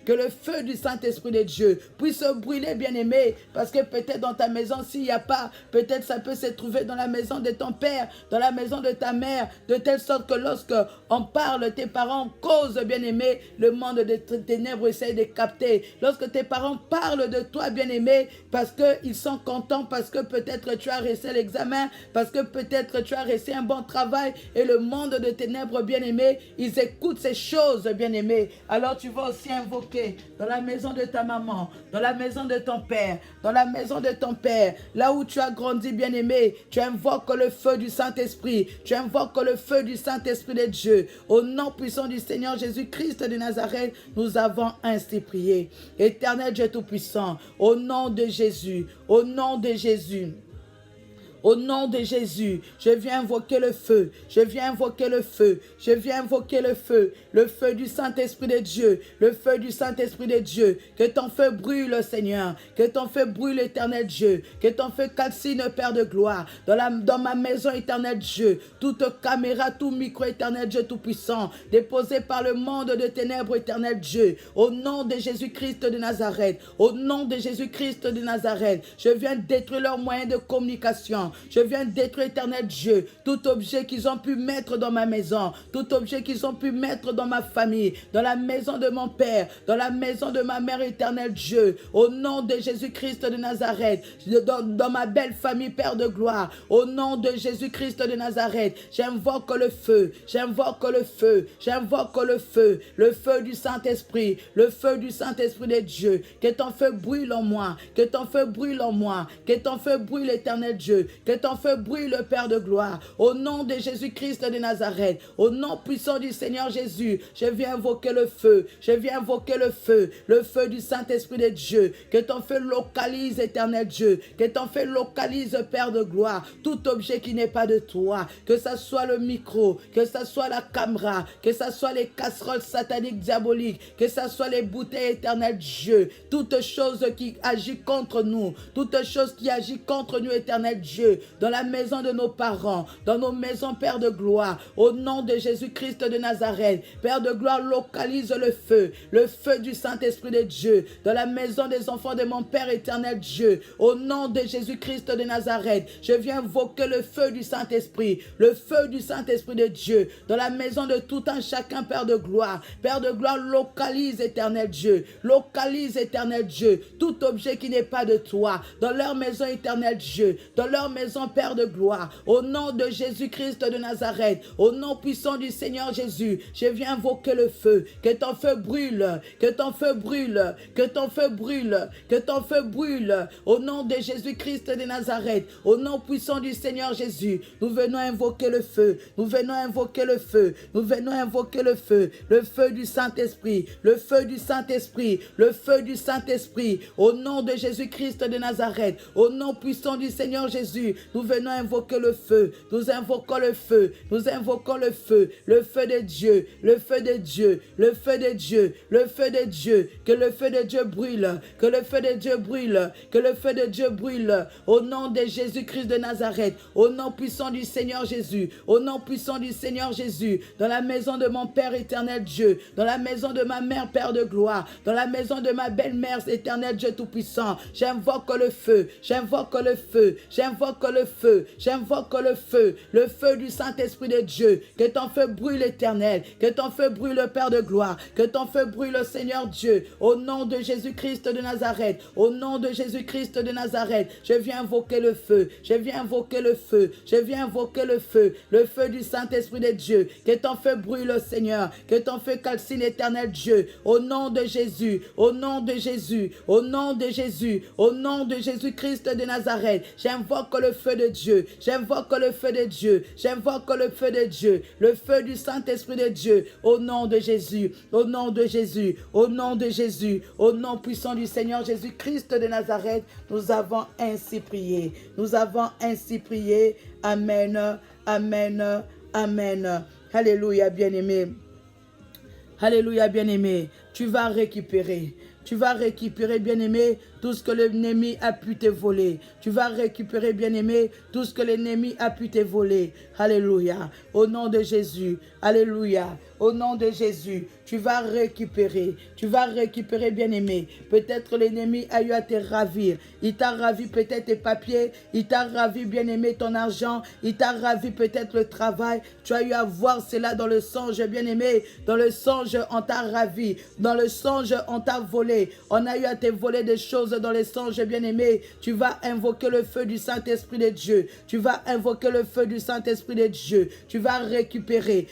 Que le feu du Saint-Esprit de Dieu puisse brûler, bien-aimé, parce que peut-être dans ta maison, s'il n'y a pas, peut-être ça peut se trouver dans la maison de ton père, dans la maison de ta mère, de telle sorte que lorsque on parle, tes parents causent, bien-aimé, le monde des ténèbres essaie de capter. Lorsque tes parents parlent de toi, bien-aimé, parce qu'ils sont contents, parce que peut-être tu as réussi l'examen, parce que peut-être tu as réussi un bon travail, et le monde des ténèbres, bien-aimé, ils écoutent ces choses, bien-aimé. Alors tu vas aussi invoquer dans la maison de ta maman, dans la maison de ton père, dans la maison de ton père, là où tu as grandi, bien-aimé, tu invoques le feu du Saint-Esprit, tu invoques le feu du Saint-Esprit de Dieu. Au nom puissant du Seigneur Jésus-Christ de Nazareth, nous avons ainsi prié. Éternel Dieu Tout-Puissant, au nom de Jésus, au nom de Jésus. Au nom de Jésus, je viens invoquer le feu. Je viens invoquer le feu. Je viens invoquer le feu. Le feu du Saint-Esprit de Dieu. Le feu du Saint-Esprit de Dieu. Que ton feu brûle, Seigneur. Que ton feu brûle, éternel Dieu. Que ton feu calcine, Père de gloire. Dans ma maison, éternel Dieu. Toute caméra, tout micro, éternel Dieu Tout-Puissant. Déposé par le monde de ténèbres, éternel Dieu. Au nom de Jésus-Christ de Nazareth. Au nom de Jésus-Christ de Nazareth. Je viens détruire leurs moyens de communication. Je viens détruire, éternel Dieu, tout objet qu'ils ont pu mettre dans ma maison, tout objet qu'ils ont pu mettre dans ma famille, dans la maison de mon père, dans la maison de ma mère, éternel Dieu, au nom de Jésus-Christ de Nazareth, dans ma belle famille, Père de gloire, au nom de Jésus-Christ de Nazareth, j'invoque le feu, j'invoque le feu, j'invoque le feu du Saint-Esprit, le feu du Saint-Esprit de Dieu, que ton feu brûle en moi, que ton feu brûle en moi, que ton feu brûle, éternel Dieu, que ton feu brûle, le Père de gloire, au nom de Jésus-Christ de Nazareth, au nom puissant du Seigneur Jésus, je viens invoquer le feu, je viens invoquer le feu du Saint-Esprit de Dieu, que ton feu localise, éternel Dieu, que ton feu localise, Père de gloire, tout objet qui n'est pas de toi, que ça soit le micro, que ça soit la caméra, que ça soit les casseroles sataniques diaboliques, que ça soit les bouteilles, éternel Dieu, toute chose qui agit contre nous, toute chose qui agit contre nous, éternel Dieu, dans la maison de nos parents, dans nos maisons, Père de gloire, au nom de Jésus-Christ de Nazareth, Père de gloire, localise le feu du Saint-Esprit de Dieu, dans la maison des enfants de mon Père éternel Dieu, au nom de Jésus-Christ de Nazareth, je viens invoquer le feu du Saint-Esprit de Dieu, dans la maison de tout un chacun, Père de gloire, localise, éternel Dieu, tout objet qui n'est pas de toi, dans leur maison, éternel Dieu, dans leur maison, Père de gloire, au nom de Jésus-Christ de Nazareth, au nom puissant du Seigneur Jésus, je viens invoquer le feu, que ton feu brûle, que ton feu brûle, que ton feu brûle, que ton feu brûle, au nom de Jésus-Christ de Nazareth, au nom puissant du Seigneur Jésus, nous venons invoquer le feu, nous venons invoquer le feu, nous venons invoquer le feu du Saint-Esprit, le feu du Saint-Esprit, le feu du Saint-Esprit, au nom de Jésus-Christ de Nazareth, au nom puissant du Seigneur Jésus, nous venons invoquer le feu, nous invoquons le feu, nous invoquons le feu de Dieu, le feu de Dieu, le feu de Dieu, le feu de Dieu, que le feu de Dieu brûle, que le feu de Dieu brûle, que le feu de Dieu brûle, au nom de Jésus-Christ de Nazareth, au nom puissant du Seigneur Jésus, au nom puissant du Seigneur Jésus, dans la maison de mon Père éternel Dieu, dans la maison de ma mère Père de gloire, dans la maison de ma belle-mère éternel Dieu tout-puissant, j'invoque le feu, j'invoque le feu, j'invoque j'invoque le feu du Saint-Esprit de Dieu, que ton feu brûle l'Éternel, que ton feu brûle le Père de gloire, que ton feu brûle le Seigneur Dieu, au nom de Jésus-Christ de Nazareth, au nom de Jésus-Christ de Nazareth, je viens invoquer le feu, je viens invoquer le feu, je viens invoquer le feu du Saint-Esprit de Dieu, que ton feu brûle le Seigneur, que ton feu calcine l'Éternel Dieu, au nom de Jésus, au nom de Jésus, au nom de Jésus, au nom de Jésus-Christ de Nazareth, j'invoque le feu de Dieu, j'invoque le feu de Dieu, j'invoque le feu de Dieu, le feu du Saint-Esprit de Dieu, au nom de Jésus, au nom de Jésus, au nom de Jésus, au nom puissant du Seigneur Jésus-Christ de Nazareth, nous avons ainsi prié, nous avons ainsi prié, amen, amen, amen, alléluia bien-aimé, alléluia bien-aimé, tu vas récupérer, bien-aimé, tout ce que l'ennemi a pu te voler. Tu vas récupérer, bien-aimé, tout ce que l'ennemi a pu te voler. Alléluia. Au nom de Jésus. Alléluia. Au nom de Jésus, tu vas récupérer. Tu vas récupérer, bien-aimé. Peut-être l'ennemi a eu à te ravir. Il t'a ravi peut-être tes papiers. Il t'a ravi, bien-aimé, ton argent. Il t'a ravi peut-être le travail. Tu as eu à voir cela dans le songe, bien-aimé. Dans le songe, on t'a ravi. Dans le songe, on t'a volé. On a eu à te voler des choses dans les songes, bien-aimé. Tu vas invoquer le feu du Saint-Esprit de Dieu. Tu vas invoquer le feu du Saint-Esprit de Dieu. Tu vas récupérer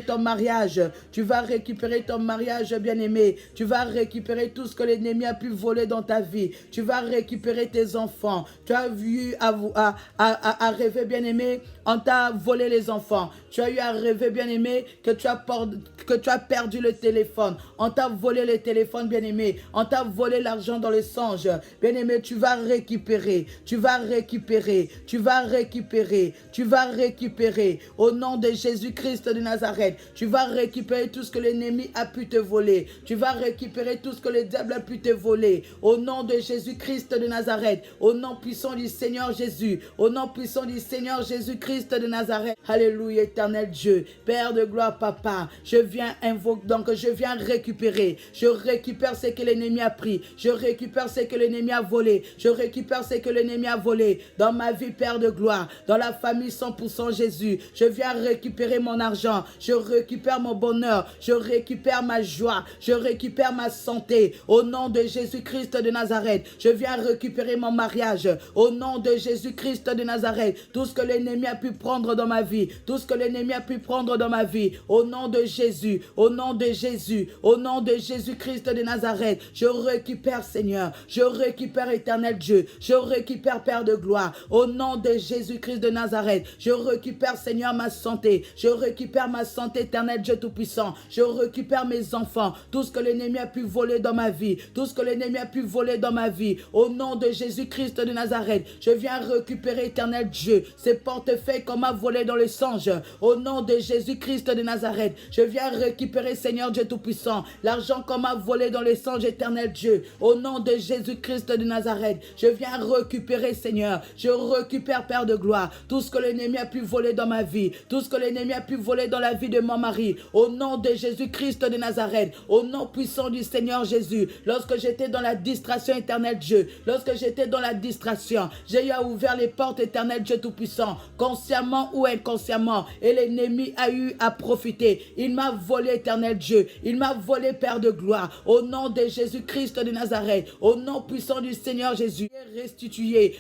ton mariage. Tu vas récupérer ton mariage, bien-aimé. Tu vas récupérer tout ce que l'ennemi a pu voler dans ta vie. Tu vas récupérer tes enfants. Tu as eu à rêver, bien-aimé. On t'a volé les enfants. Tu as eu à rêver, bien-aimé, que tu as perdu le téléphone. On t'a volé le téléphone, bien-aimé. On t'a volé l'argent dans le songe. Bien-aimé, tu vas récupérer. Tu vas récupérer. Tu vas récupérer. Tu vas récupérer. Au nom de Jésus-Christ de Nazareth, tu vas récupérer tout ce que l'ennemi a pu te voler. Tu vas récupérer tout ce que le diable a pu te voler. Au nom de Jésus-Christ de Nazareth, au nom puissant du Seigneur Jésus, au nom puissant du Seigneur Jésus-Christ de Nazareth. Alléluia, éternel Dieu, Père de gloire, Papa, je viens récupérer. Je récupère ce que l'ennemi a pris. Je récupère ce que l'ennemi a volé. Je récupère ce que l'ennemi a volé dans ma vie, Père de gloire, dans la famille 100% Jésus. Je viens récupérer mon argent. Je récupère mon bonheur. Je récupère ma joie. Je récupère ma santé. Au nom de Jésus-Christ de Nazareth, je viens récupérer mon mariage. Au nom de Jésus-Christ de Nazareth, tout ce que l'ennemi a pu prendre dans ma vie, tout ce que l'ennemi a pu prendre dans ma vie, au nom de Jésus, au nom de Jésus, au nom de Jésus-Christ de Nazareth, je récupère, Seigneur, je récupère, éternel Dieu, je récupère, Père de gloire, au nom de Jésus-Christ de Nazareth, je récupère, Seigneur, ma santé, je récupère ma santé, éternel Dieu Tout-Puissant, je récupère mes enfants, tout ce que l'ennemi a pu voler dans ma vie, tout ce que l'ennemi a pu voler dans ma vie, au nom de Jésus-Christ de Nazareth, je viens récupérer, éternel Dieu, ces portefeuilles qu'on m'a volé dans le songe, au nom de Jésus-Christ de Nazareth, je viens récupérer, Seigneur Dieu Tout-Puissant, l'argent qu'on m'a volé dans le songe, éternel Dieu, au nom de Jésus-Christ de Nazareth, je viens récupérer, Seigneur, je récupère, Père de gloire, tout ce que l'ennemi a pu voler dans ma vie, tout ce que l'ennemi a pu voler dans la vie de mon mari, au nom de Jésus-Christ de Nazareth, au nom puissant du Seigneur Jésus, lorsque j'étais dans la distraction, éternel Dieu, lorsque j'étais dans la distraction, j'ai eu à ouvrir les portes, éternel Dieu Tout-Puissant, consciemment ou inconsciemment, et l'ennemi a eu à profiter. Il m'a volé, éternel Dieu, il m'a volé, Père de gloire, au nom de Jésus-Christ de Nazareth, au nom puissant du Seigneur Jésus,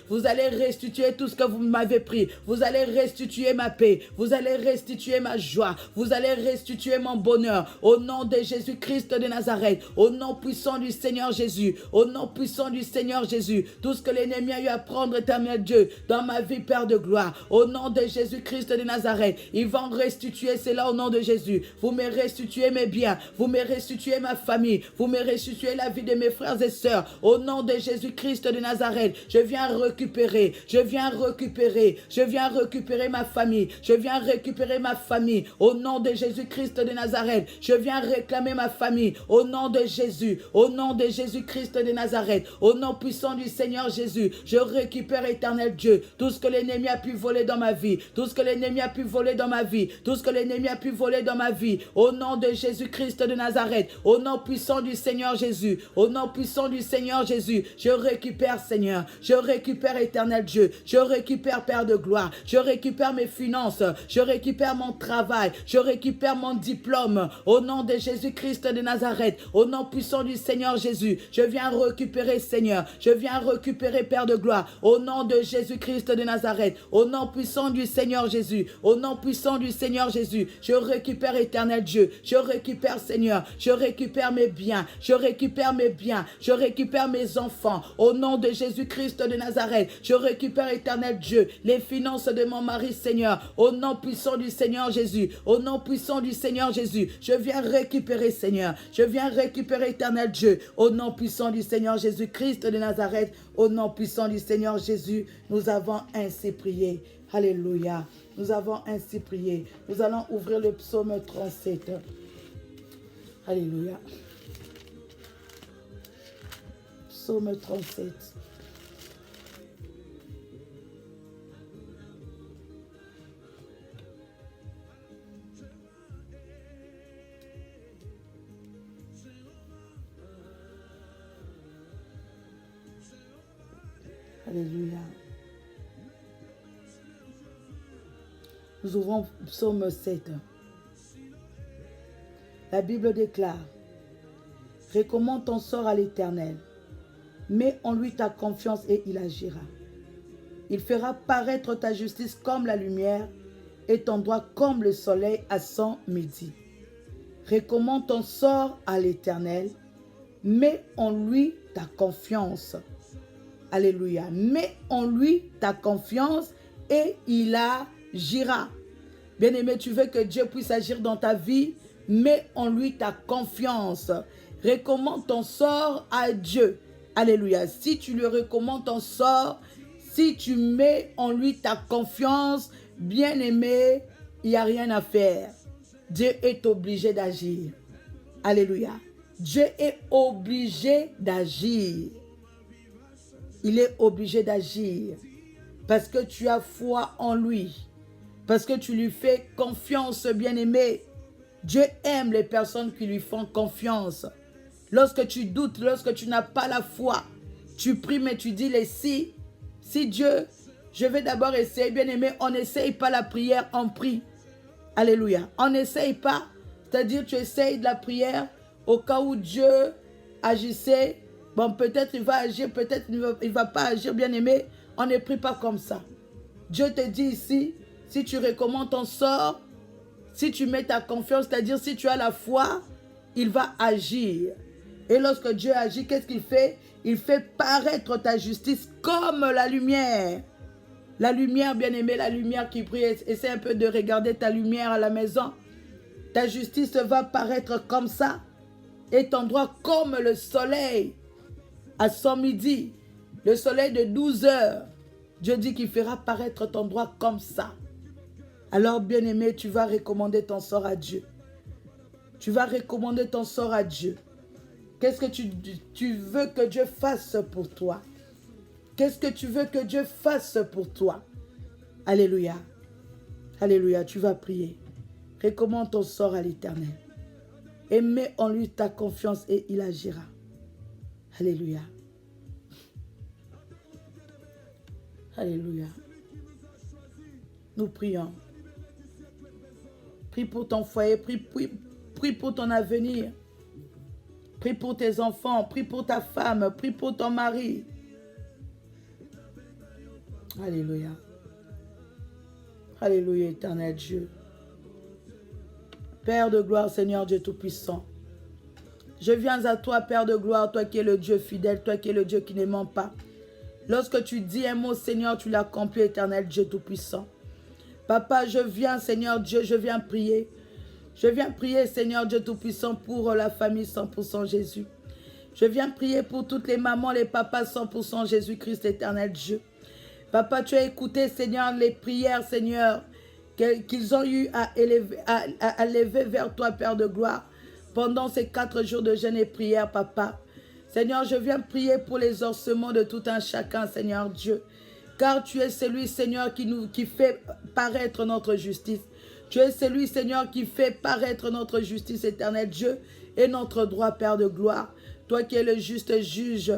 vous allez restituer tout ce que vous m'avez pris, vous allez restituer ma paix, vous allez restituer ma joie, vous allez restituer mon bonheur, au nom de Jésus-Christ de Nazareth, au nom puissant du Seigneur Jésus, au nom puissant du Seigneur Jésus, tout ce que l'ennemi a eu à prendre, éternel Dieu, dans ma vie, Père de gloire, au nom de Jésus-Christ de Nazareth, ils vont restituer cela au nom de Jésus. Vous me restituez mes biens, vous me restituez ma famille, vous me restituez la vie de mes frères et sœurs, au nom de Jésus-Christ de Nazareth, je viens récupérer, je viens récupérer ma famille, je viens récupérer ma famille, au nom de Jésus-Christ de Nazareth, je viens réclamer ma famille, au nom de Jésus, au nom de Jésus-Christ de Nazareth, au nom puissant du Seigneur Jésus, je récupère, éternel Dieu, tout ce que l'ennemi a pu voler dans ma vie, tout ce que l'ennemi a pu voler dans ma vie, tout ce que l'ennemi a pu voler dans ma vie, au au nom de Jésus-Christ de Nazareth, au nom puissant du Seigneur Jésus, au nom puissant du Seigneur Jésus, je récupère, Seigneur, je récupère, éternel Dieu, je récupère, Père de gloire, je récupère mes finances, je récupère mon travail, je récupère mon diplôme, au nom de Jésus-Christ de Nazareth, au nom puissant du Seigneur Jésus, je viens récupérer, Seigneur, je viens récupérer, Père de gloire, au nom de Jésus-Christ de Nazareth, au nom puissant du Seigneur Jésus, au nom puissant du Seigneur Jésus, je récupère, éternel Dieu, je récupère, Seigneur, je récupère mes biens, je récupère mes biens, je récupère mes enfants, au nom de Jésus-Christ de Nazareth, je récupère, éternel Dieu, les finances de mon mari, Seigneur, au nom puissant du Seigneur Jésus, au nom puissant du Seigneur Jésus, je viens récupérer, Seigneur, je viens récupérer, éternel Dieu, au nom puissant du Seigneur Jésus-Christ de Nazareth, au nom puissant du Seigneur Jésus, nous avons ainsi prié. Alléluia. Nous avons ainsi prié. Nous allons ouvrir le psaume 37. Alléluia. Psaume 37. Alléluia. Nous ouvrons psaume 7. La Bible déclare: recommande ton sort à l'Éternel, mets en lui ta confiance et il agira. Il fera paraître ta justice comme la lumière et ton droit comme le soleil à son midi. Recommande ton sort à l'Éternel, mets en lui ta confiance. Alléluia. Mets en lui ta confiance et il agira. Bien-aimé, tu veux que Dieu puisse agir dans ta vie? Mets en lui ta confiance. Recommande ton sort à Dieu. Alléluia. Si tu lui recommandes ton sort, si tu mets en lui ta confiance, bien-aimé, il n'y a rien à faire. Dieu est obligé d'agir. Alléluia. Dieu est obligé d'agir. Il est obligé d'agir parce que tu as foi en lui, parce que tu lui fais confiance, bien-aimé. Dieu aime les personnes qui lui font confiance. Lorsque tu doutes, lorsque tu n'as pas la foi, tu pries mais tu dis les si Dieu, je vais d'abord essayer, bien-aimé, on n'essaye pas la prière, on prie. Alléluia. On n'essaye pas, c'est-à-dire tu essayes de la prière au cas où Dieu agissait. Bon, peut-être il va agir, peut-être il ne va pas agir, bien-aimé. On ne prie pas comme ça. Dieu te dit ici, si tu recommandes ton sort, si tu mets ta confiance, c'est-à-dire si tu as la foi, il va agir. Et lorsque Dieu agit, qu'est-ce qu'il fait? Il fait paraître ta justice comme la lumière. La lumière, bien-aimé, la lumière qui brille. Essaie un peu de regarder ta lumière à la maison. Ta justice va paraître comme ça. Et ton droit comme le soleil à son midi. Le soleil de 12 heures. Dieu dit qu'il fera paraître ton droit comme ça. Alors, bien-aimé, tu vas recommander ton sort à Dieu. Tu vas recommander ton sort à Dieu. Qu'est-ce que tu veux que Dieu fasse pour toi? Qu'est-ce que tu veux que Dieu fasse pour toi? Alléluia. Alléluia, tu vas prier. Recommande ton sort à l'Éternel. Et mets en lui ta confiance et il agira. Alléluia. Alléluia. Nous prions. Prie pour ton foyer, prie pour ton avenir. Prie pour tes enfants, prie pour ta femme, prie pour ton mari. Alléluia. Alléluia, éternel Dieu. Père de gloire, Seigneur Dieu Tout-Puissant. Je viens à toi, Père de gloire, toi qui es le Dieu fidèle, toi qui es le Dieu qui ne ment pas. Lorsque tu dis un mot, Seigneur, tu l'accomplis, éternel Dieu Tout-Puissant. Papa, je viens, Seigneur Dieu, je viens prier. Je viens prier, Seigneur Dieu Tout-Puissant, pour la famille 100% Jésus. Je viens prier pour toutes les mamans, les papas 100% Jésus-Christ, éternel Dieu. Papa, tu as écouté, Seigneur, les prières, Seigneur, qu'ils ont eu à élever vers toi, Père de gloire, pendant ces 4 jours de jeûne et prière, Papa. Seigneur, je viens prier pour les ossements de tout un chacun, Seigneur Dieu. Car tu es celui, Seigneur, qui fait paraître notre justice. Tu es celui, Seigneur, qui fait paraître notre justice, éternel Dieu, et notre droit, Père de gloire. Toi qui es le juste juge,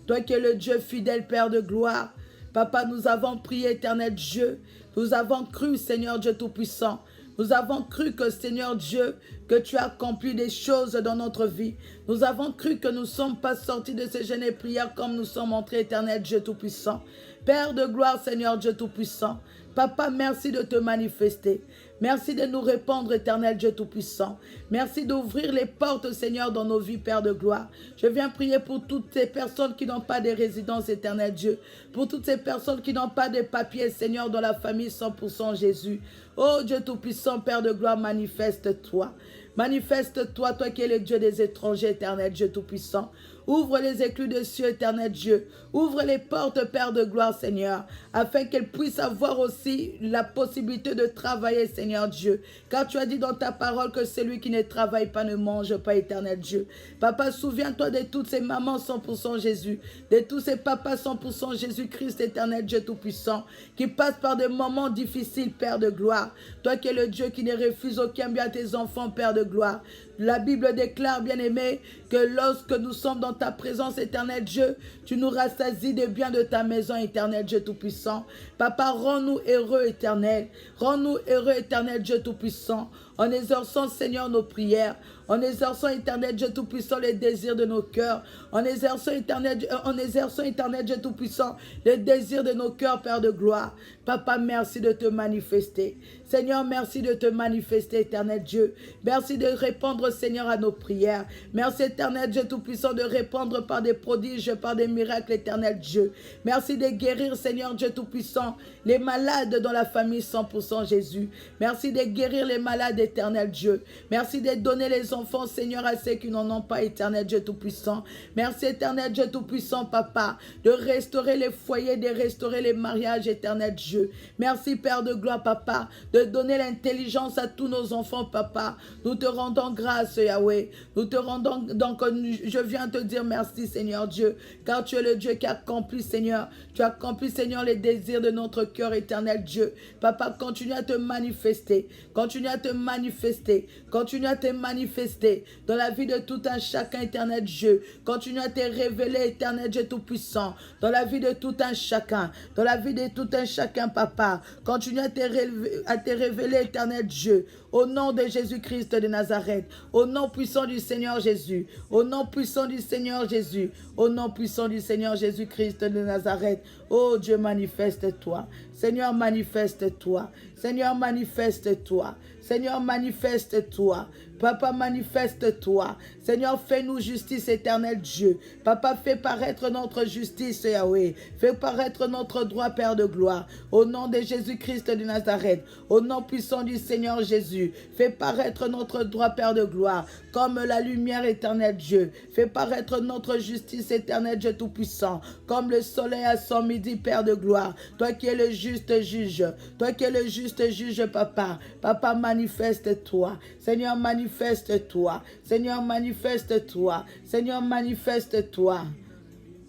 toi qui es le Dieu fidèle, Père de gloire. Papa, nous avons prié, éternel Dieu. Nous avons cru, Seigneur Dieu Tout-Puissant. Nous avons cru que, Seigneur Dieu, que tu as accompli des choses dans notre vie. Nous avons cru que nous ne sommes pas sortis de ces jeûnes et prières comme nous sommes entrés, éternel Dieu Tout-Puissant. Père de gloire, Seigneur Dieu Tout-Puissant. Papa, merci de te manifester. Merci de nous répondre, éternel Dieu Tout-Puissant. Merci d'ouvrir les portes, Seigneur, dans nos vies, Père de gloire. Je viens prier pour toutes ces personnes qui n'ont pas de résidence, éternel Dieu. Pour toutes ces personnes qui n'ont pas de papiers, Seigneur, dans la famille 100% Jésus. Oh Dieu Tout-Puissant, Père de gloire, manifeste-toi. Manifeste-toi, toi qui es le Dieu des étrangers, éternel Dieu Tout-Puissant. Ouvre les éclus des cieux, éternel Dieu. Ouvre les portes, Père de gloire, Seigneur, afin qu'elles puissent avoir aussi la possibilité de travailler, Seigneur Dieu. Car tu as dit dans ta parole que celui qui ne travaille pas ne mange pas, éternel Dieu. Papa, souviens-toi de toutes ces mamans 100% Jésus, de tous ces papas 100% Jésus-Christ, éternel Dieu Tout-Puissant, qui passent par des moments difficiles, Père de gloire. Toi qui es le Dieu qui ne refuse aucun bien à tes enfants, Père de gloire. La Bible déclare, bien-aimé, que lorsque nous sommes dans ta présence, éternel Dieu, tu nous rassasies de bien de ta maison, éternel Dieu Tout-Puissant. Papa, rends-nous heureux, éternel. Rends-nous heureux, éternel Dieu Tout-Puissant, en exaucant, Seigneur, nos prières, en exerçant, éternel Dieu Tout-Puissant, les désirs de nos cœurs, en exerçant, éternel Dieu Tout-Puissant, les désirs de nos cœurs, Père de gloire. Papa, merci de te manifester. Seigneur, merci de te manifester, éternel Dieu. Merci de répondre, Seigneur, à nos prières. Merci, éternel Dieu Tout-Puissant, de répondre par des prodiges, par des miracles, éternel Dieu. Merci de guérir, Seigneur Dieu Tout-Puissant, les malades dans la famille 100% Jésus. Merci de guérir les malades, éternel Dieu. Merci de donner les enfants, Seigneur, à ceux qui n'en ont pas, éternel Dieu Tout-Puissant. Merci, éternel Dieu Tout-Puissant, Papa, de restaurer les foyers, de restaurer les mariages, éternel Dieu. Merci, Père de gloire, Papa, de donner l'intelligence à tous nos enfants, Papa. Nous te rendons grâce, Yahweh. Nous te rendons, donc, je viens te dire merci, Seigneur Dieu, car tu es le Dieu qui accomplit, Seigneur. Tu accomplis, Seigneur, les désirs de notre cœur, éternel Dieu. Papa, continue à te manifester. Continue à te manifester. Continue à te manifester dans la vie de tout un chacun, éternel Dieu. Continue à te révéler, éternel Dieu Tout-Puissant, dans la vie de tout un chacun. Dans la vie de tout un chacun, Papa. Continue à te révéler, éternel Dieu. Au nom de Jésus-Christ de Nazareth. Au nom puissant du Seigneur Jésus. Au nom puissant du Seigneur Jésus. Au nom puissant du Seigneur Jésus-Christ de Nazareth. Oh Dieu, manifeste-toi. Seigneur, manifeste-toi. Seigneur, manifeste-toi. Seigneur, manifeste-toi. Papa, manifeste-toi. Seigneur, fais-nous justice, éternel Dieu. Papa, fais paraître notre justice, Yahweh. Fais paraître notre droit, Père de gloire. Au nom de Jésus-Christ de Nazareth. Au nom puissant du Seigneur Jésus. Fais paraître notre droit, Père de gloire. Comme la lumière, éternel Dieu. Fais paraître notre justice, éternel Dieu Tout-Puissant. Comme le soleil à son midi, Père de gloire. Toi qui es le juste juge. Toi qui es le juste juge, Papa. Papa, manifeste-toi. Seigneur, manifeste-toi. Seigneur, manifeste-toi. Seigneur, manifeste-toi.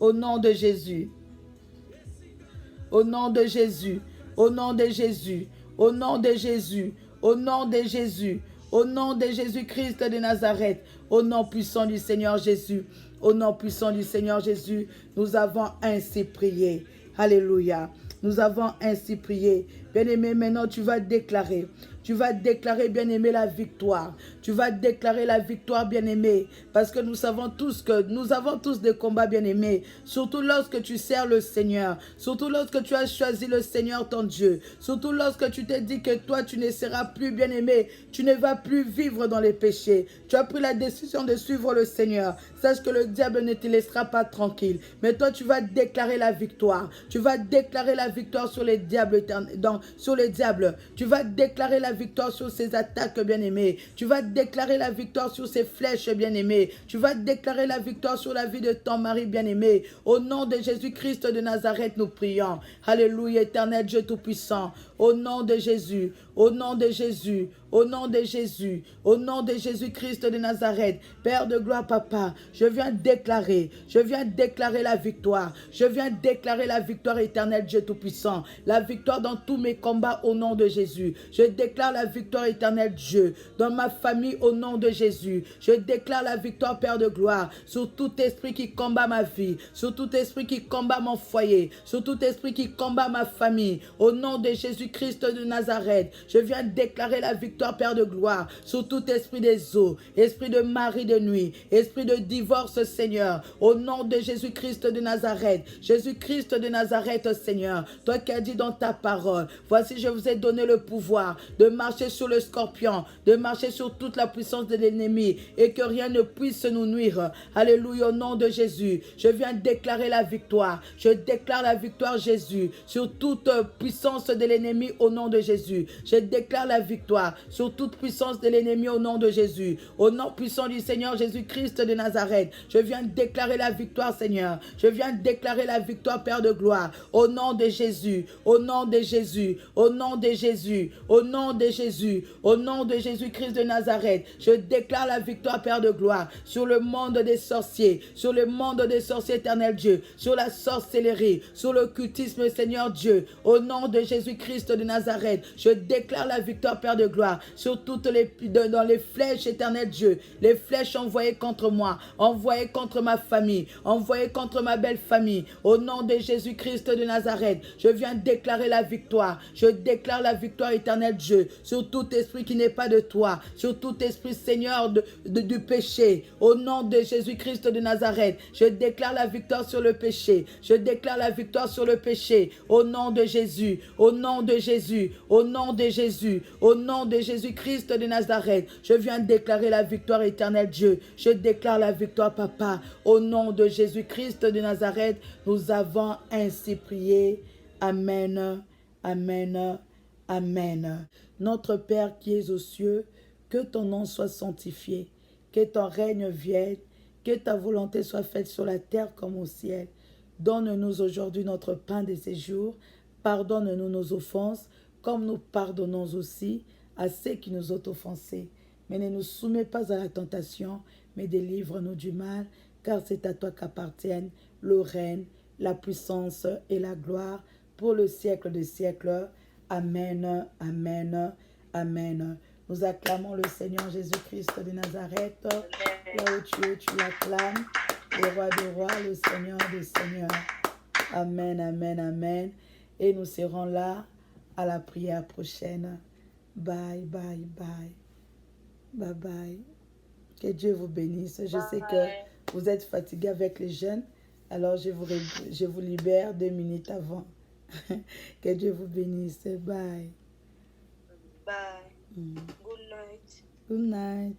Au nom de Jésus. Au nom de Jésus. Au nom de Jésus. Au nom de Jésus. Au nom de Jésus. Au nom de Jésus-Christ de Nazareth. Au nom puissant du Seigneur Jésus. Au nom puissant du Seigneur Jésus. Nous avons ainsi prié. Alléluia. Nous avons ainsi prié. Bien-aimé, maintenant tu vas déclarer. Tu vas déclarer, bien-aimé, la victoire. Tu vas déclarer la victoire, bien-aimé. Parce que nous savons tous que nous avons tous des combats, bien-aimé. Surtout lorsque tu sers le Seigneur. Surtout lorsque tu as choisi le Seigneur, ton Dieu. Surtout lorsque tu t'es dit que toi, tu ne seras plus, bien-aimé. Tu ne vas plus vivre dans les péchés. Tu as pris la décision de suivre le Seigneur. Sache que le diable ne te laissera pas tranquille. Mais toi, tu vas déclarer la victoire. Tu vas déclarer la victoire sur les diables, sur les diables. Tu vas déclarer la victoire sur ces attaques, bien-aimés. Tu vas déclarer la victoire sur ces flèches, bien-aimés. Tu vas déclarer la victoire sur la vie de ton mari, bien-aimé. Au nom de Jésus-Christ de Nazareth, nous prions. Alléluia, éternel Dieu Tout-Puissant. Au nom de Jésus, au nom de Jésus, au nom de Jésus, au nom de Jésus-Christ de Nazareth, Père de gloire, Papa, je viens déclarer la victoire. Je viens déclarer la victoire, éternel Dieu Tout-Puissant. La victoire dans tous mes combats au nom de Jésus. Je déclare déclare la victoire éternelle, Dieu, dans ma famille au nom de Jésus. Je déclare la victoire, Père de gloire, sur tout esprit qui combat ma vie, sur tout esprit qui combat mon foyer, sur tout esprit qui combat ma famille. Au nom de Jésus-Christ de Nazareth, je viens déclarer la victoire, Père de gloire, sur tout esprit des eaux, esprit de mari de nuit, esprit de divorce, Seigneur. Au nom de Jésus-Christ de Nazareth, Jésus-Christ de Nazareth, Seigneur, toi qui as dit dans ta parole, voici je vous ai donné le pouvoir de marcher sur le scorpion, de marcher sur toute la puissance de l'ennemi et que rien ne puisse nous nuire. Alléluia, au nom de Jésus, je viens déclarer la victoire. Je déclare la victoire, Jésus, sur toute puissance de l'ennemi au nom de Jésus. Je déclare la victoire sur toute puissance de l'ennemi au nom de Jésus. Au nom puissant du Seigneur Jésus-Christ de Nazareth, je viens déclarer la victoire, Seigneur. Je viens déclarer la victoire, Père de gloire, au nom de Jésus, au nom de Jésus, au nom de Jésus, au nom de Jésus, au nom de Jésus-Christ de Nazareth. Je déclare la victoire, Père de gloire, sur le monde des sorciers, sur le monde des sorciers, éternel Dieu, sur la sorcellerie, sur l'occultisme, Seigneur Dieu, au nom de Jésus-Christ de Nazareth. Je déclare la victoire, Père de gloire, sur toutes dans les flèches, éternel Dieu, les flèches envoyées contre moi, envoyées contre ma famille, envoyées contre ma belle famille, au nom de Jésus-Christ de Nazareth. Je viens déclarer la victoire. Je déclare la victoire, éternel Dieu, sur tout esprit qui n'est pas de toi, sur tout esprit, Seigneur, du péché. Au nom de Jésus-Christ de Nazareth, je déclare la victoire sur le péché. Je déclare la victoire sur le péché. Au nom de Jésus, au nom de Jésus, au nom de Jésus, au nom de Jésus-Christ de Nazareth, je viens déclarer la victoire, éternel Dieu. Je déclare la victoire, Papa. Au nom de Jésus-Christ de Nazareth, nous avons ainsi prié. Amen, amen, amen. Notre Père qui es aux cieux, que ton nom soit sanctifié, que ton règne vienne, que ta volonté soit faite sur la terre comme au ciel. Donne-nous aujourd'hui notre pain de ces jours. Pardonne-nous nos offenses, comme nous pardonnons aussi à ceux qui nous ont offensés. Mais ne nous soumets pas à la tentation, mais délivre-nous du mal, car c'est à toi qu'appartiennent le règne, la puissance et la gloire pour le siècle des siècles. Amen, amen, amen. Nous acclamons le Seigneur Jésus-Christ de Nazareth. Là où tu es, tu l'acclames. Le roi des rois, le Seigneur des seigneurs. Amen, amen, amen. Et nous serons là à la prière prochaine. Bye, bye, bye. Bye, bye. Que Dieu vous bénisse. Je sais que vous êtes fatigués avec les jeunes. Alors, je vous libère 2 minutes avant. Que Dieu vous bénisse. Bye. Bye. Good night. Good night.